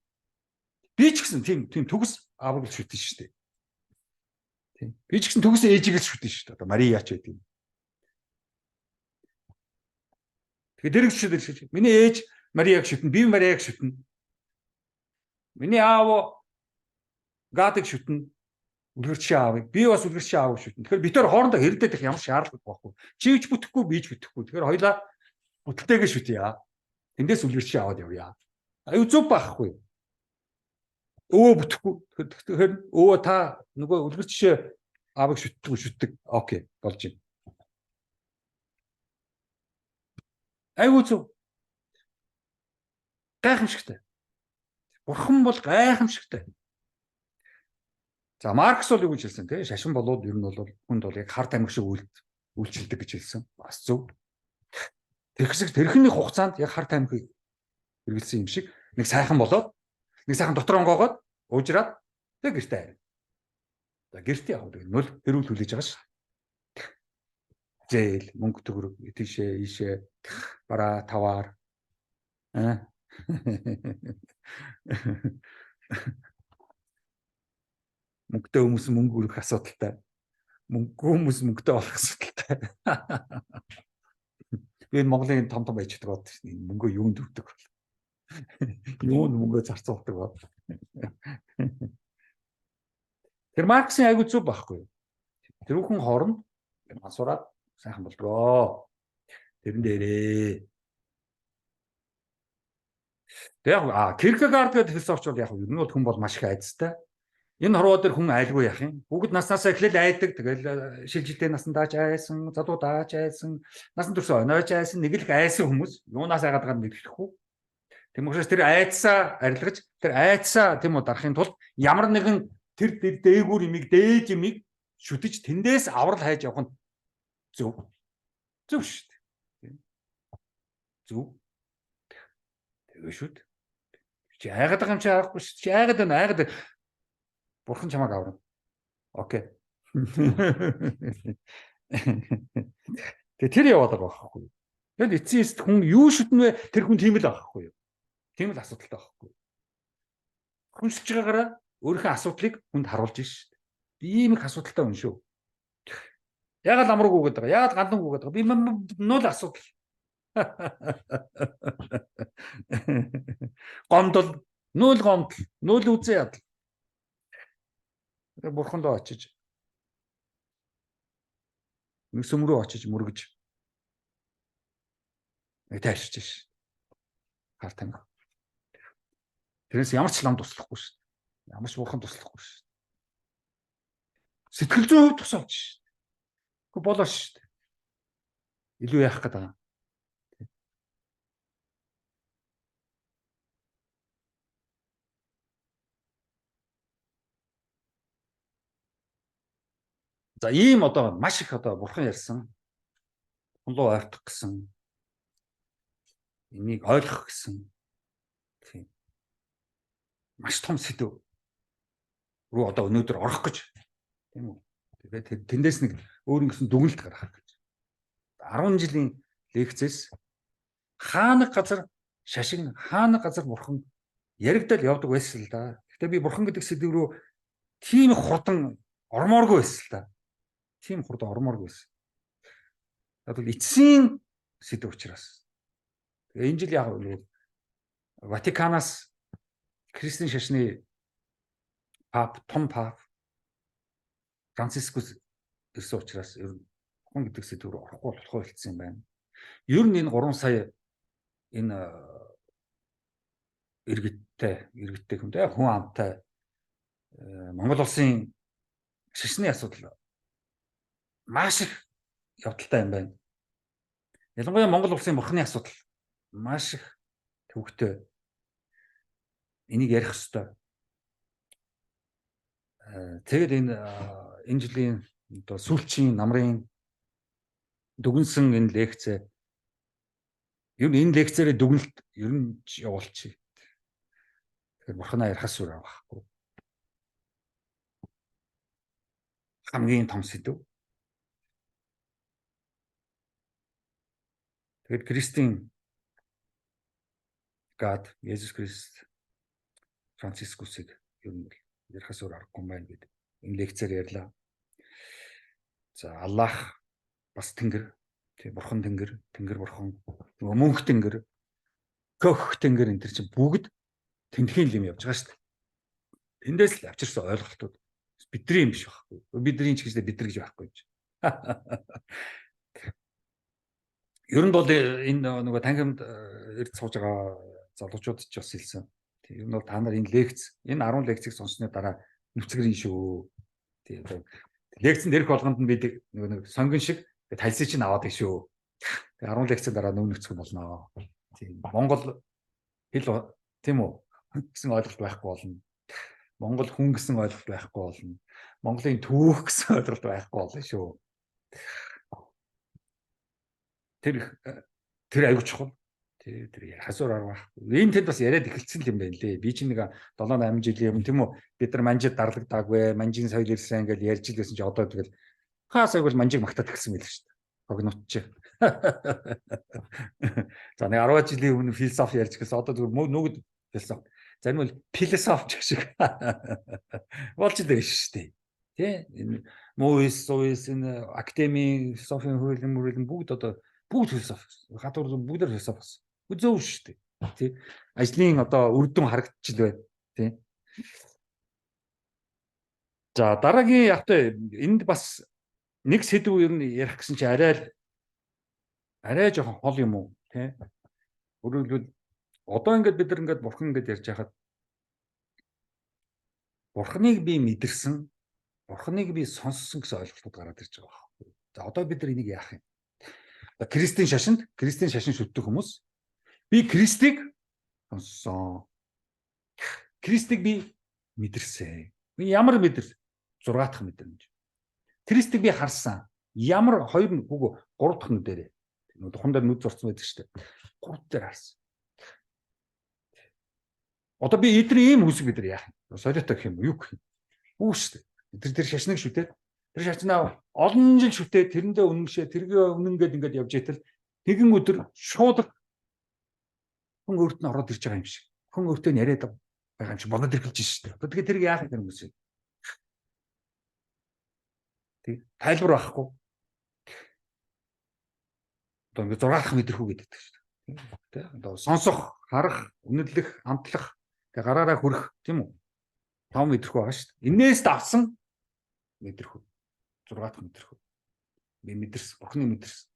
Би ч гэсэн тийм төгс аавыг л шүтэн шүү дээ. Тийм. Би ч гэсэн төгс ээжийг л шүтэн шүү дээ. Одоо Мария ч байдаг юм. Тэгэхээр дэрэг шүтэн. Миний ээж Марияг шүтэн, би Марияг шүтэн. Миний аав Гадыг шүтэн, үлгэрчийн аавыг. Би бас үлгэрчийн аавыг шүтэн. Тэгэхээр бид төр хоорондоо хэрдээд их ямар шаардлага байхгүй. Чи ч бүтэхгүй, би ч бүтэхгүй. Тэгэхээр хоёлаа бүтэлтэйгээ шүтъя. Тэндээс үлгэрчийн аваад явъя. Аюу зүг байхгүй. Өвөө бүтэхгүй. Тэгэхээр өвөө та нөгөө үлгэрчийн аавыг шүтдэг. Окей, болж байна. Аюу зүг. Гайхамшигтай. Бурхан бол гайхамшигтай. За Маркс бол юу гэж хэлсэн те шашин болоод ер нь бол хүнд бол яг хар тамхи шиг үйлчилдэг гэж хэлсэн. Бас зөв. Тэрхний хугацаанд яг хар тамхи хэрэгэлсэн юм шиг нэг сайхан болоод нэг сайхан дотор онгоогоод уужраад тэг гэртээ харин. За гэртээ явах гэдэг нөл хэрүүл хүлээж байгаа ш. Зээл мөнгө төгрөг тийшээ ийшээ бараа таваар Мөнгөтэй хүмүүс мөнгө өрөх асуудалтай. Мөнгөгүй хүмүүс мөнгөтэй болох асуудалтай. Би Монголын том байж байгаа тийм мөнгөө юунд өгдөг бол. Юунд мөнгөө зарцуулдаг бол. Тэр Марксийн айгуу зүг байхгүй юу? Тэрүүхэн хооронд мансураад сайхан болдгоо. Тэрэн дээрээ. Яг Киркегард гэдэг философч бол яг ер нь бол хүн бол маш их айдастай. Энэ хорвоо дээр хүн айлгүй яах юм? Бүгд наснаасаа эхлээл айдаг. Тэгэл шилжилтийн насандаач айсан, задуудаач айсан, насан турш онойч айсан, нэг л айсан хүмүүс юунаас айгаад байгааг мэдэхгүй. Тийм учраас тэр айдсаа арилгаж, тэр айдсаа тийм үү дарахын тулд ямар нэгэн тэр дээгүүр имийг, дээд имийг шүтэж тэндээс аврал хайж явах нь зөв. Зөв шүү дээ. Зөв. Тэгээ шүү дээ. Чи айгаад байгаа юм чи арахгүй шүү. Чи айгаад байна, айгаад. Бурхан чамайг аврна. Окей. Тэгээ тэр яваад байгаа байхгүй юу? Тэгэл эцсийн эст хүн юу шүтнэ вэ? Тэр хүн тийм л байхгүй юу? Тийм л асуудалтай байхгүй юу? Хүнсэж байгаагаараа өөрийнхөө асуудлыг хүнд харуулж шүү дээ. Би ийм их асуудалтай хүн шүү. Яагаад амрууг үгээд байгаа? Яагаад гандан үгээд байгаа? Би нөл асуудал. Гомдол, нөл гомдол, нөл үзээ ядал. Бурхан руу очиж нэг сүм рүү очиж мөргөж тайлширч ш. Хар тамга. Тэрээс ямар ч лам туслахгүй ш. Ямар ч бурхан туслахгүй ш. Сэтгэл зүйн хувьд тусаач ш. Гэхдээ болоо ш. Илүү яах гээд байгаа. За ийм одоо маш их одоо бурхан ярьсан. Хулуу ойртох гэсэн. Энийг ойлгох гэсэн. Тийм. Маш том сэдв рүү одоо өнөөдөр орох гэж. Тийм үү? Тэгээд тэндээс нэг өөр нэгэн дүгнэлт гаргах гэж. 10 жилийн лекцээс хаана газар шашин, хаана газар бурхан яригдал явдаг байсан л да. Гэтэ би бурхан гэдэг сэдв рүү тийм хурдан ормооргүй байсан л да. Тийм хурдан ормооргүй байсан. Тэгвэл эцсийн сэдв учраас. Тэгээ энэ жил яг Ватиканаас Христийн шашны том пап Францискус ирсэн учраас ер нь бурхан гэдэг сэдв рүү орохгүй болохгүй болчихсон юм байна. Ер нь энэ 3 сая энэ иргэдтэй хүн амтай Монгол улсын шашны асуудал маш их явдалтай юм байна. Ялангуяа Монгол улсын бурхны асуудал маш их төвөгтэй. Энийг ярих ёстой. Тэгээд энэ жилийн одоо сүүлчийн намрын дүгнсэн энэ лекц ер нь энэ лекцээрээ дүгнэлт ер нь явуулчих. Тэгэхээр бурхнаа ярихаас өөр авахгүй. Хамгийн том сэдв. Тэгээд Христийн God, Есүс Христ, Францискусыг ер нь ярихаас өөр аргагүй юм байна гэдэг энэ лекцээр ярьлаа. За Аллах бас Тэнгэр, тийм бурхан Тэнгэр, Тэнгэр бурхан, мөнх Тэнгэр, көх Тэнгэр энэ төр чинь бүгд тэнтхийн юм явж байгаа шүү дээ. Тэндээс л авчирсан ойлголтууд бидний юм биш байхгүй. Бидний ч гэжлээ бид нар гэж байхгүй юм чи. Ер нь бол энэ нөгөө танхимд эрд сууж байгаа залуучууд ч бас хэлсэн. Ер нь бол та нар энэ лекц, энэ 10 лекцийг сонссны дараа нүцгэрийн шүү. Тийм одоо лекцэн дээрх болгонд нь бид нэг сонгон шиг тальсыг чинь аваад их шүү. Тэгээ 10 лекцийн дараа нүцгэн болно. Тийм Монгол хэл тийм үү гэсэн ойлголт байхгүй болно. Монгол хүн гэсэн ойлголт байхгүй болно. Монголын түүх гэсэн ойлголт байхгүй болно шүү. Тэр аюул чухал. Тэр хасуур арга байхгүй. Энэ тэнд бас яриад эхэлсэн юм байна лээ. Би чинь нэг 7-8 жилийн өмнө тийм үү бид нар манжид дарлагдаагүй, манжийн соёл ирсэн ингээл ярьж илсэн чи одоо тэгэл хаас айгуул манжиг магтаад эхэлсэн байл шүү дээ. Когнотч. За нэг 10 жилийн өмнө философи ярьж гэсэн одоо зүгээр нүгд философи. Зарим нь философч шиг болж байгаа шүү дээ. Тэ энэ мууис энэ академийн философийн хөрөлн бүгд одоо бүгд философи. Гадуур бүгд философи. Үзөө шүү дээ. Тэ ажлын одоо үр дүн харагдчих л байна. Тэ. За дараагийн явтай энд бас нэг сэдв ер нь ярих гэсэн чи арай жоохон хол юм уу тий. Өөрөлдвөл одоо ингээд бид нар ингээд бурхан ингээд ярьж байхад бурханыг би мэдэрсэн, бурханыг би сонссон гэсэн ойлголтууд гараад ирж байгаа байхгүй. За одоо бид нар энийг яах юм? Христийн шашин шүтдэг хүмүүс би Христийг сонссон. Христийг би мэдэрсэн. Би ямар мэдэр? 6 дахь мэдрэмж. Христийг би харсан. Ямар 2 үгүй 3 дахь нүдэрээ. Тухайн дээр нүд зурцсан байдаг шүү дээ. 3 дээр харсан. Одоо би эдний ийм хүсэг бид нар яах юм? Солиотой гэх юм уу? Юу гэх юм? Үгүй шүү дээ. Тэр шашныг шүтээ. Тэр шашнаа олон жил шүтээ тэрэндээ үнэмшээ тэргээ үнэнгээд ингээд явж итэл нэгэн өдөр шууд хүн өөрт нь ороод ирж байгаа юм шиг. Хүн өөртөө яриад байгаа юм шиг бодоод ирэлж шүү дээ. Одоо тэгэхээр тэрийг яах юм бэ? Тэг тайлбар байхгүй. Одоо ингээд 6 дахь мэдрэхүү гэдэг шүү дээ. Тэ одоо сонсох, харах, үнэлэх, амтлах, тэг гараараа хүрэх тийм үү? 5 мэдрэхүү байгаа шүү дээ. Инээс давсан мэдрэхүү. 6 дахь мэдрэхүү. Би мэдэрсэн, бурхны мэдэрсэн.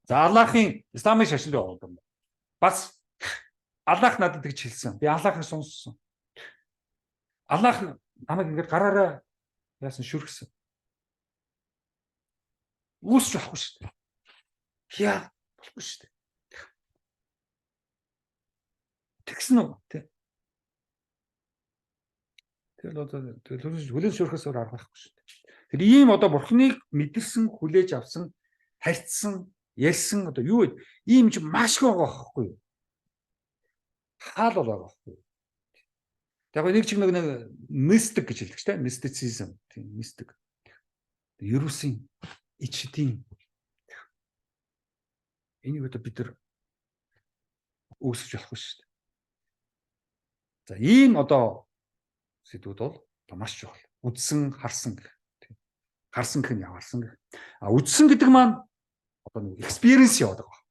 За Аллахын исламын шашин руу ордог юм. Бас Аллах надад гэж хэлсэн. Би Аллахыг сонссон. Аллах намайг ингээд гараараа яасан шүрхсэн. Үүсч болохгүй шүү дээ. Яа болохгүй шүү дээ. Тэгсэн үү? Тэгэл одоо хүлээн шүрхээс өөр арга байхгүй шүү дээ. Тэр ийм одоо бурхныг мэдэрсэн, хүлээж авсан, харьцсан, ярьсан одоо юу вэ? Ийм ч маш их байгаа байхгүй юу? Хаал байгаа байхгүй юу? Яг нэг ч нэг мистик гэж хэлдэг шүү дээ. Мистицизм, тийм мистик. Ерөөсийн ичдийн энийг одоо бид нар үүсгэж болохгүй шүү дээ. За ийм одоо сэдвүүд бол маш чухал. Үдсэн, харсан гэх. Харсан гэх нь яварсан гэх. Үдсэн гэдэг маань одоо нэг experience яваад байгаа.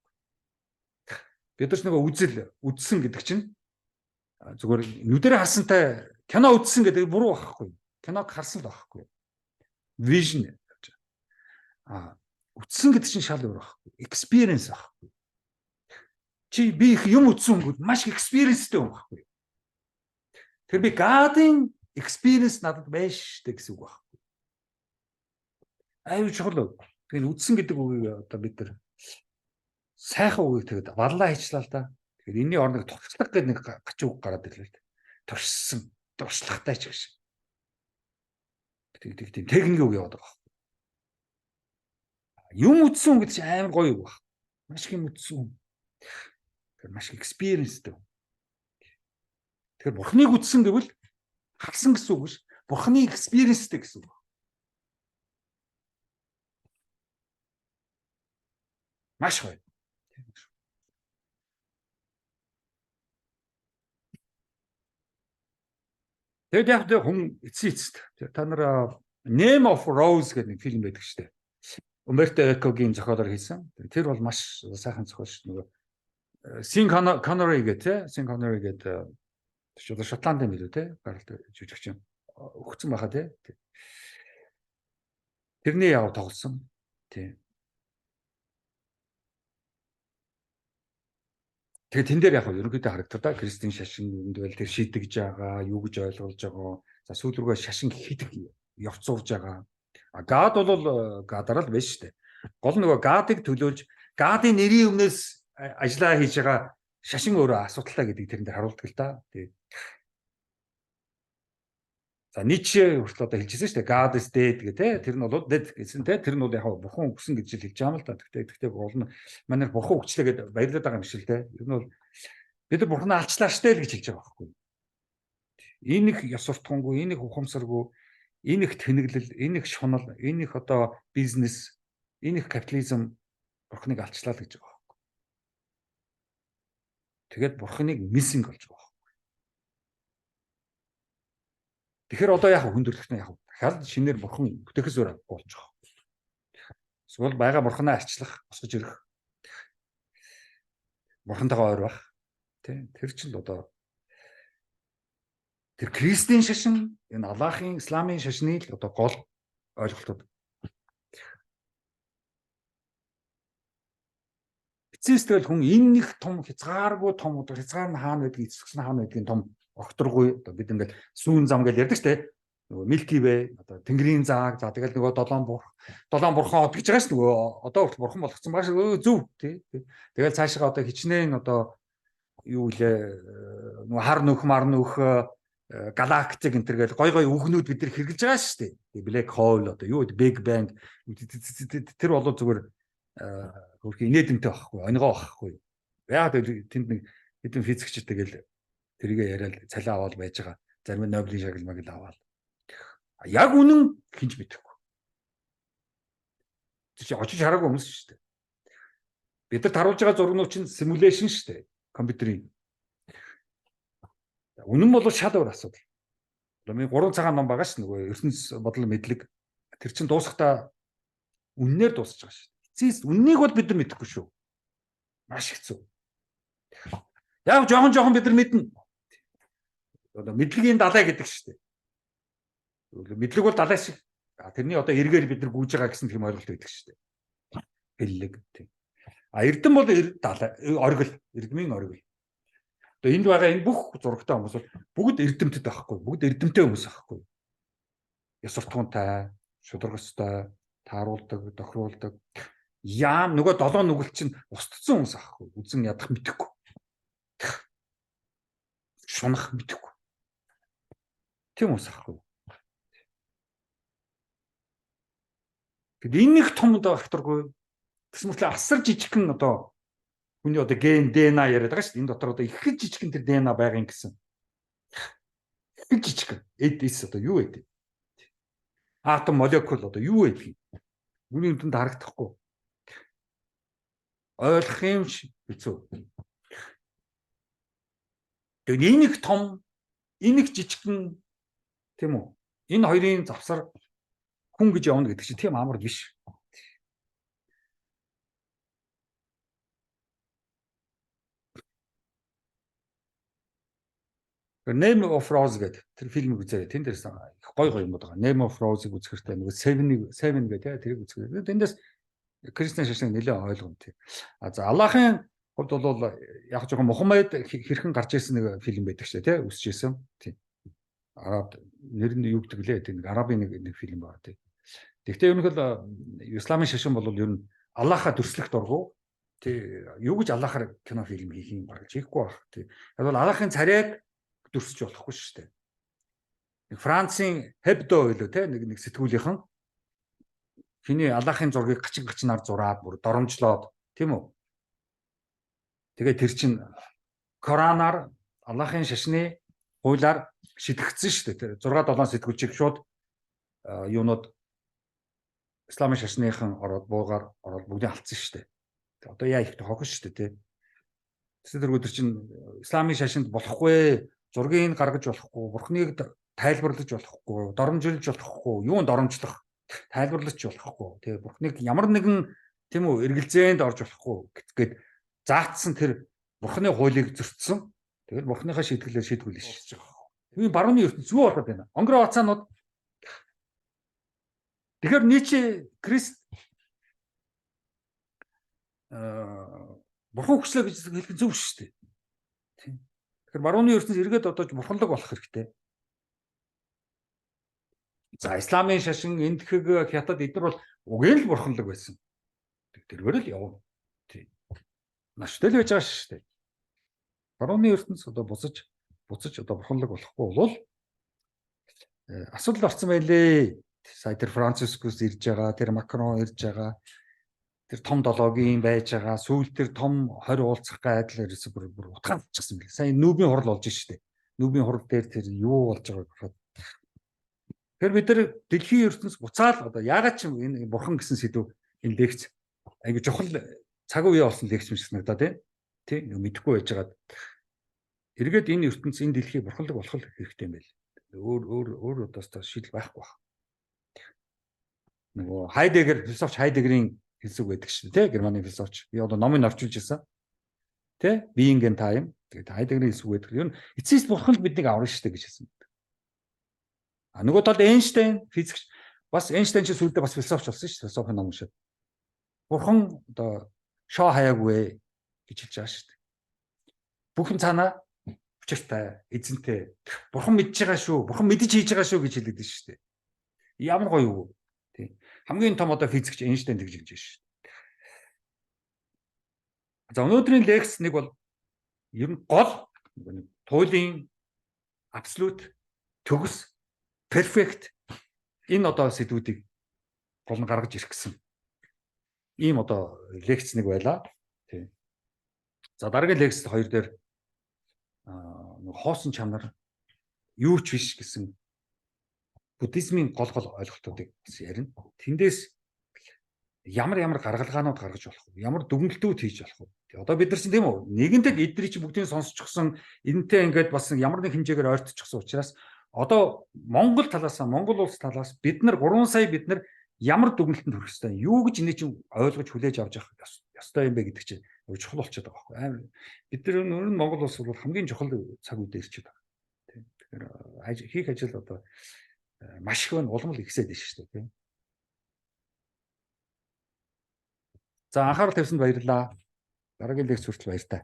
Бид нар нөгөө үдсэн гэдэг чинь зүгээр нүдэрээ харсантай кино үдсэн гэдэг буруу байхгүй. Киног харсан л байхгүй. Vision. Үдсэн гэдэг чинь шал өөр байхгүй. Experience байхгүй. Чи би их юм үдсэн гүд маш experienceтэй юм байхгүй. Тэр би God-ын experience надад байж штэ гэсэн үг байхгүй. Аюу чухал. Тэгэхээр үдсэн гэдэг үгийг одоо бид нар сайхан үгийг тэгэд баллаа хийчлаа л да. Тэгэхээр энэний орныг туршлага гэдэг нэг гачин үг гараад ирлээ л да. Туршсан, туршлагатай ч гэж. Тийм техник үг яваад байгаа. Юм үдсэн гэдэг чинь амар гоё үг баг. Маш их юм үдсэн. Тэгэхээр маш experienceтэй. Тэгэхээр бурхныг үдсэн гэвэл харсан гэсэн үг биш. Бурхны experienceтэй гэсэн үг. Маш гоё. Тэгээд яг хүн эцэст та нар Name of Rose гэдэг нэг фильм байдаг шүү дээ. Умберто Экогийн зохиолоор хийсэн. Тэр бол маш сайхан зохиол шүү дээ. Sean Connery гэдэг Sean Connery гэдэг Шотландын билүү те гаралтай жүжигч юм. Өгцөн байхаа те. Тэрний яв тоглосон. Тийм. Тэгээд тэн дээр яг ерөнхийдөө харагдав да. Христийн шашин үүнд байл тэр шийдэгж байгаа, юу гэж ойлгуулж байгаа. За сүүл рүүгээ шашин хийдэг явцуулж байгаа. God бол God-аар л биш шүү дээ. Гол нөгөө God-ыг төлөөлж, God-ын нэрийн өмнөөс ажиллаа хийж байгаа шашин өөрөө асуудалтай гэдгийг тэрэн дээр харуулдаг л да. Тэгээд за Ницше хүртэл одоо хэлжсэн шүү дээ. God is dead гэх те. Тэр нь бол dead гэсэн те. Тэр нь бол яг бурхан өгсөн гэж хэлж байгаа юм л да. Тэгтээ гол нь манай бурхан өгчлээ гэдээ баярлаад байгаа юм шиг л те. Ер нь бол бид нар бурханаа алчлаа штэ л гэж хэлж байгаа байхгүй. Энэ их ёс суртахуунгүй, энэ их ухамсаргүй, энэ их тэнэглэл, энэ их шунал, энэ их одоо бизнес, энэ их капитализм Бурхныг алчлаа л гэж байгаа байхгүй. Тэгээд Бурхныг missing болж байгаа байхгүй. Тэгэхээр одоо яг хүндрэлт нь яг дахиад шинээр Бурхан бүтэхс өөр болж байгаа. Эсвэл байгаа Бурханаа арчлах, босгож ирэх. Бурхантайгаа ойр байх. Тэр чинь л одоо тэр Кристийн шашин, энэ Аллахын, Исламын шашны л одоо гол ойлголтууд. Эцэс тэгэл хүн энэ нэг том хязгааргүй том одоо хязгаар нь хаана байдгийг, эцэгс нь хаана байдгийг том огторгүй одоо бид ингээд сүүн зам гэж ярьдаг шүү дээ. Нөгөө Milky Way одоо Тэнгэрийн зааг за тэгэл нөгөө долоон бурхан од гэж байгаа шүү нөгөө одоо хүртэл бурхан болгоцсон байгаа шүү зөв тий. Тэгэл цаашаа одоо хичнээн одоо юу лээ нөгөө хар нөх мар нөх галактик энэ төр гэл гой үгнүүд бид нар хэрглэж байгаа шүү дээ. Black hole одоо юу Big Bang тэр болоо зүгээр хөрх инээдэмтэй байхгүй онигоо байхгүй. Яг тэнд нэг хэдэн физикчтэй гэл тэрийг яриад цалиа аваад байж байгаа. Зарим нь Нобелийн шагналыг л аваад. Яг үнэн хинж мэдэхгүй. Чи очиж хараагүй хүмүүс шүү дээ. Бид нар харуулж байгаа зургнууд чинь симуляшн шүү дээ. Компьютерийн. Үнэн бол шал өөр асуудал. Одоо миний 3 цагаан ном байгаа шүү нөгөө ертөнц бодлого мэдлэг. Тэр чинь дуусахдаа үннээр дуусах байгаа шүү. Эцэс үннийг бол бид нар мэдэхгүй шүү. Маш хэцүү. Яг жоохон бид нар мэднэ. Одоо мэдлэгийн далай гэдэг шүү дээ. Мэдлэг бол далай шиг. Тэрний одоо эргээр бид нар гүйж байгаа гэсэн тийм ойлголт байдаг шүү дээ. Хэллэг тийм. Эрдэм бол далай оргил, эрдмийн оргил. Одоо энд байгаа энэ бүх зурагтай хүмүүс бол бүгд эрдэмтэд байхгүй, бүгд эрдэмтэй хүмүүс байхгүй. Яс суртахуунтай, шударгастай, тааруулдаг, тохируулдаг. Яам нөгөө 7 нүгэл чинь устдсан хүмүүс аахгүй. Үзэн ядах мэдэхгүй. Шунах мэдэхгүй. Тийм хүмүүс аахгүй. Гэтэл энэ их том одоо факторгүй. Тэгс мөртлөө асар жижигхэн одоо хүний одоо ген ДНА яриад байгаа шүү дээ. Энэ дотор одоо их жижигхэн тэр ДНА байгаа юм гэсэн. Их жижигхэн. Эдис одоо юу вэ? Атом молекул одоо юу вэ? Үүний үдэнд харагдахгүй. Ойлгох юм хэцүү. Тэгээд энэ их том, энэ их жижигхэн тийм үү? Энэ хоёрын завсар хүн гэж явна гэдэг чинь тийм амар биш. Name of Rose гэдэг тэр фильмийг үзээрэй. Тэнд дээрс их гой юмуд байгаа. Name of Rose-ыг үзэхэртэй нөгөө Seven гэдэг тэрийг үзэхэртэй. Тэндээс Кристиан шашныг нэлээд ойлгоно тийм. За Аллахын хувьд бол яг жоохон Мухаммед хэрхэн гарч ирсэн нэг фильм байдаг шээ тий үсэж ирсэн. Тийм. Араб нэр нь юу гэдэг лээ тийм арабын нэг фильм байгаа тийм. Гэхдээ ерөнхийдөө исламын шашин бол ер нь Аллахаа дүрслэх дургу тий юу гэж Аллахаар кино фильм хийх юм баг хийхгүй байх тий. Яг бол Аллахын царайг дүрсэж болохгүй шүү дээ. Нэг Францын Hebdo гэлөө тий нэг сэтгүүлийнхэн хиний Аллахын зургийг гачнаар зураад бүр доромжлоод тийм үү. Тэгээд тэр чин Коранаар Аллахын шашны хуулиар шитгэгдсэн шүү дээ. Тэр 6-7 сэтгүүлчийг шууд юунууд исламын шашныхан ороод буугаар ороод бүгдийг алдсан шүү дээ. Одоо яа их хохно шүү дээ тий. Тэр чин исламын шашинд болохгүй, зургийг гаргаж болохгүй, бурхныг тайлбарлаж болохгүй, доромжилж болохгүй, юунд доромжлох, тайлбарлаж болохгүй. Тэгээ бурхныг ямар нэгэн тийм үү эргэлзээнд орж болохгүй гэд заатсан тэр бурхны хуулийг зөрчсөн. Тэгээд бурхныхаа шийдгэлээр шийдгүүлж шийдэж байгаа. Энэ барууны ертөнц юу болоод байна? Онгороо хацаанууд. Тэгэхээр Ницше Крист бурхан хүчлээ гэж хэлэх зөв шүү дээ. Тийм. Тэгэхээр барууны ертөнц эргээд одоо бурханлаг болох хэрэгтэй. За исламын шашин эндхэг хятад эдгээр бол угийн л бурханлаг байсан. Тэргээр л явна. Тийм. Наштай л байж байгаа шүү дээ. Барууны ертөнц одоо буцаж одоо бурханлаг болохгүй бол асуудал орсон байлээ. Сая тэр Францискус ирж байгаа, тэр Макрон ирж байгаа. Тэр том долоогийн байж байгаа, сүүл тэр том 20 уулзах гайдал ерөөсө бүр утгаалчихсан билээ. Сая нүүбийн хурал болж штэ. Нүүбийн хурал дээр тэр юу болж байгааг хараад. Тэгэхээр бид нар дэлхийн ертөнц буцаал одоо яагаад ч энэ бурхан гэсэн сэдв энэ лекц айгу чухал цаг үе болсон лекц юм шиг санагдаа тий мэдэхгүй байжгаад эргээд энэ ертөнц энэ дэлхий бурхалдаг болох хэрэгтэй юм байл. Өөр удаас та шийдэл байхгүй байна. Нөгөө Хайдегер философч Хайдегерийн хэлсэг байдаг шүү дээ. Германы философч. Би одоо номыг орчуулж ирсэн. Тэ? Being and time. Тэгээд Хайдегерийн хэлсэг байдаг. Юу н эцэст бурхан биднийг аврах шүү дээ гэж хэлсэн. А нөгөө талд Эйнштейн физикч бас Эйнштейн ч сүүлдээ бас философч болсон шүү дээ. Философийн ном уншаад. Бурхан одоо шоо хаяагүй гэж хэлж байгаа шүү дээ. Бүхэн цаанаа учиртай, эзэнтэй. Бурхан мэдж байгаа шүү. Бурхан мэдж хийж байгаа шүү гэж хэлээд байна шүү дээ. Ямар гоё юу? Тий. Хамгийн том одоо физикч Эйнштейн тэгж хэлж шүү. За өнөөдрийн лекц нэг бол ер нь гол туйлын абсолют төгс перфект энэ одоо сэдвүүдийг гол нь гаргаж ирэх гэсэн ийм одоо лекц нэг байла. Тий. За дараагийн лекц 2 дээр хоосон чанар юу ч биш гэсэн буддизмын гол ойлголтуудыг бас ярина. Тэндээс ямар гаргалгаанууд гаргаж болох вэ? Ямар дүгнэлтүүд хийж болох вэ? Одоо бид нар чинь тийм үү? Нэгэнтэг эдний чинь бүгдийг сонсчихсон, энэтэй ингээд бас ямар нэг хэмжээгээр ойртчихсон учраас одоо Монгол талаас, Монгол улс талаас бид нар 3 сая бид нар ямар дүгнэлтэнд хүрэх ёстой? Юу гэж энийг чинь ойлгож хүлээж авч явах ёстой юм бэ гэдэг чинь чухал болчиход байгаа байхгүй юу? Бид нар өөр нь Монгол улс бол хамгийн чухал цаг үед ирчээд байгаа. Тийм. Тэгэхээр хийх ажил одоо маш их уламжлал ихсээд байна шүү дээ. Тийм. За анхаарал тавьсанд баярлалаа. Дараагийн лекц хүртэл баяр таа.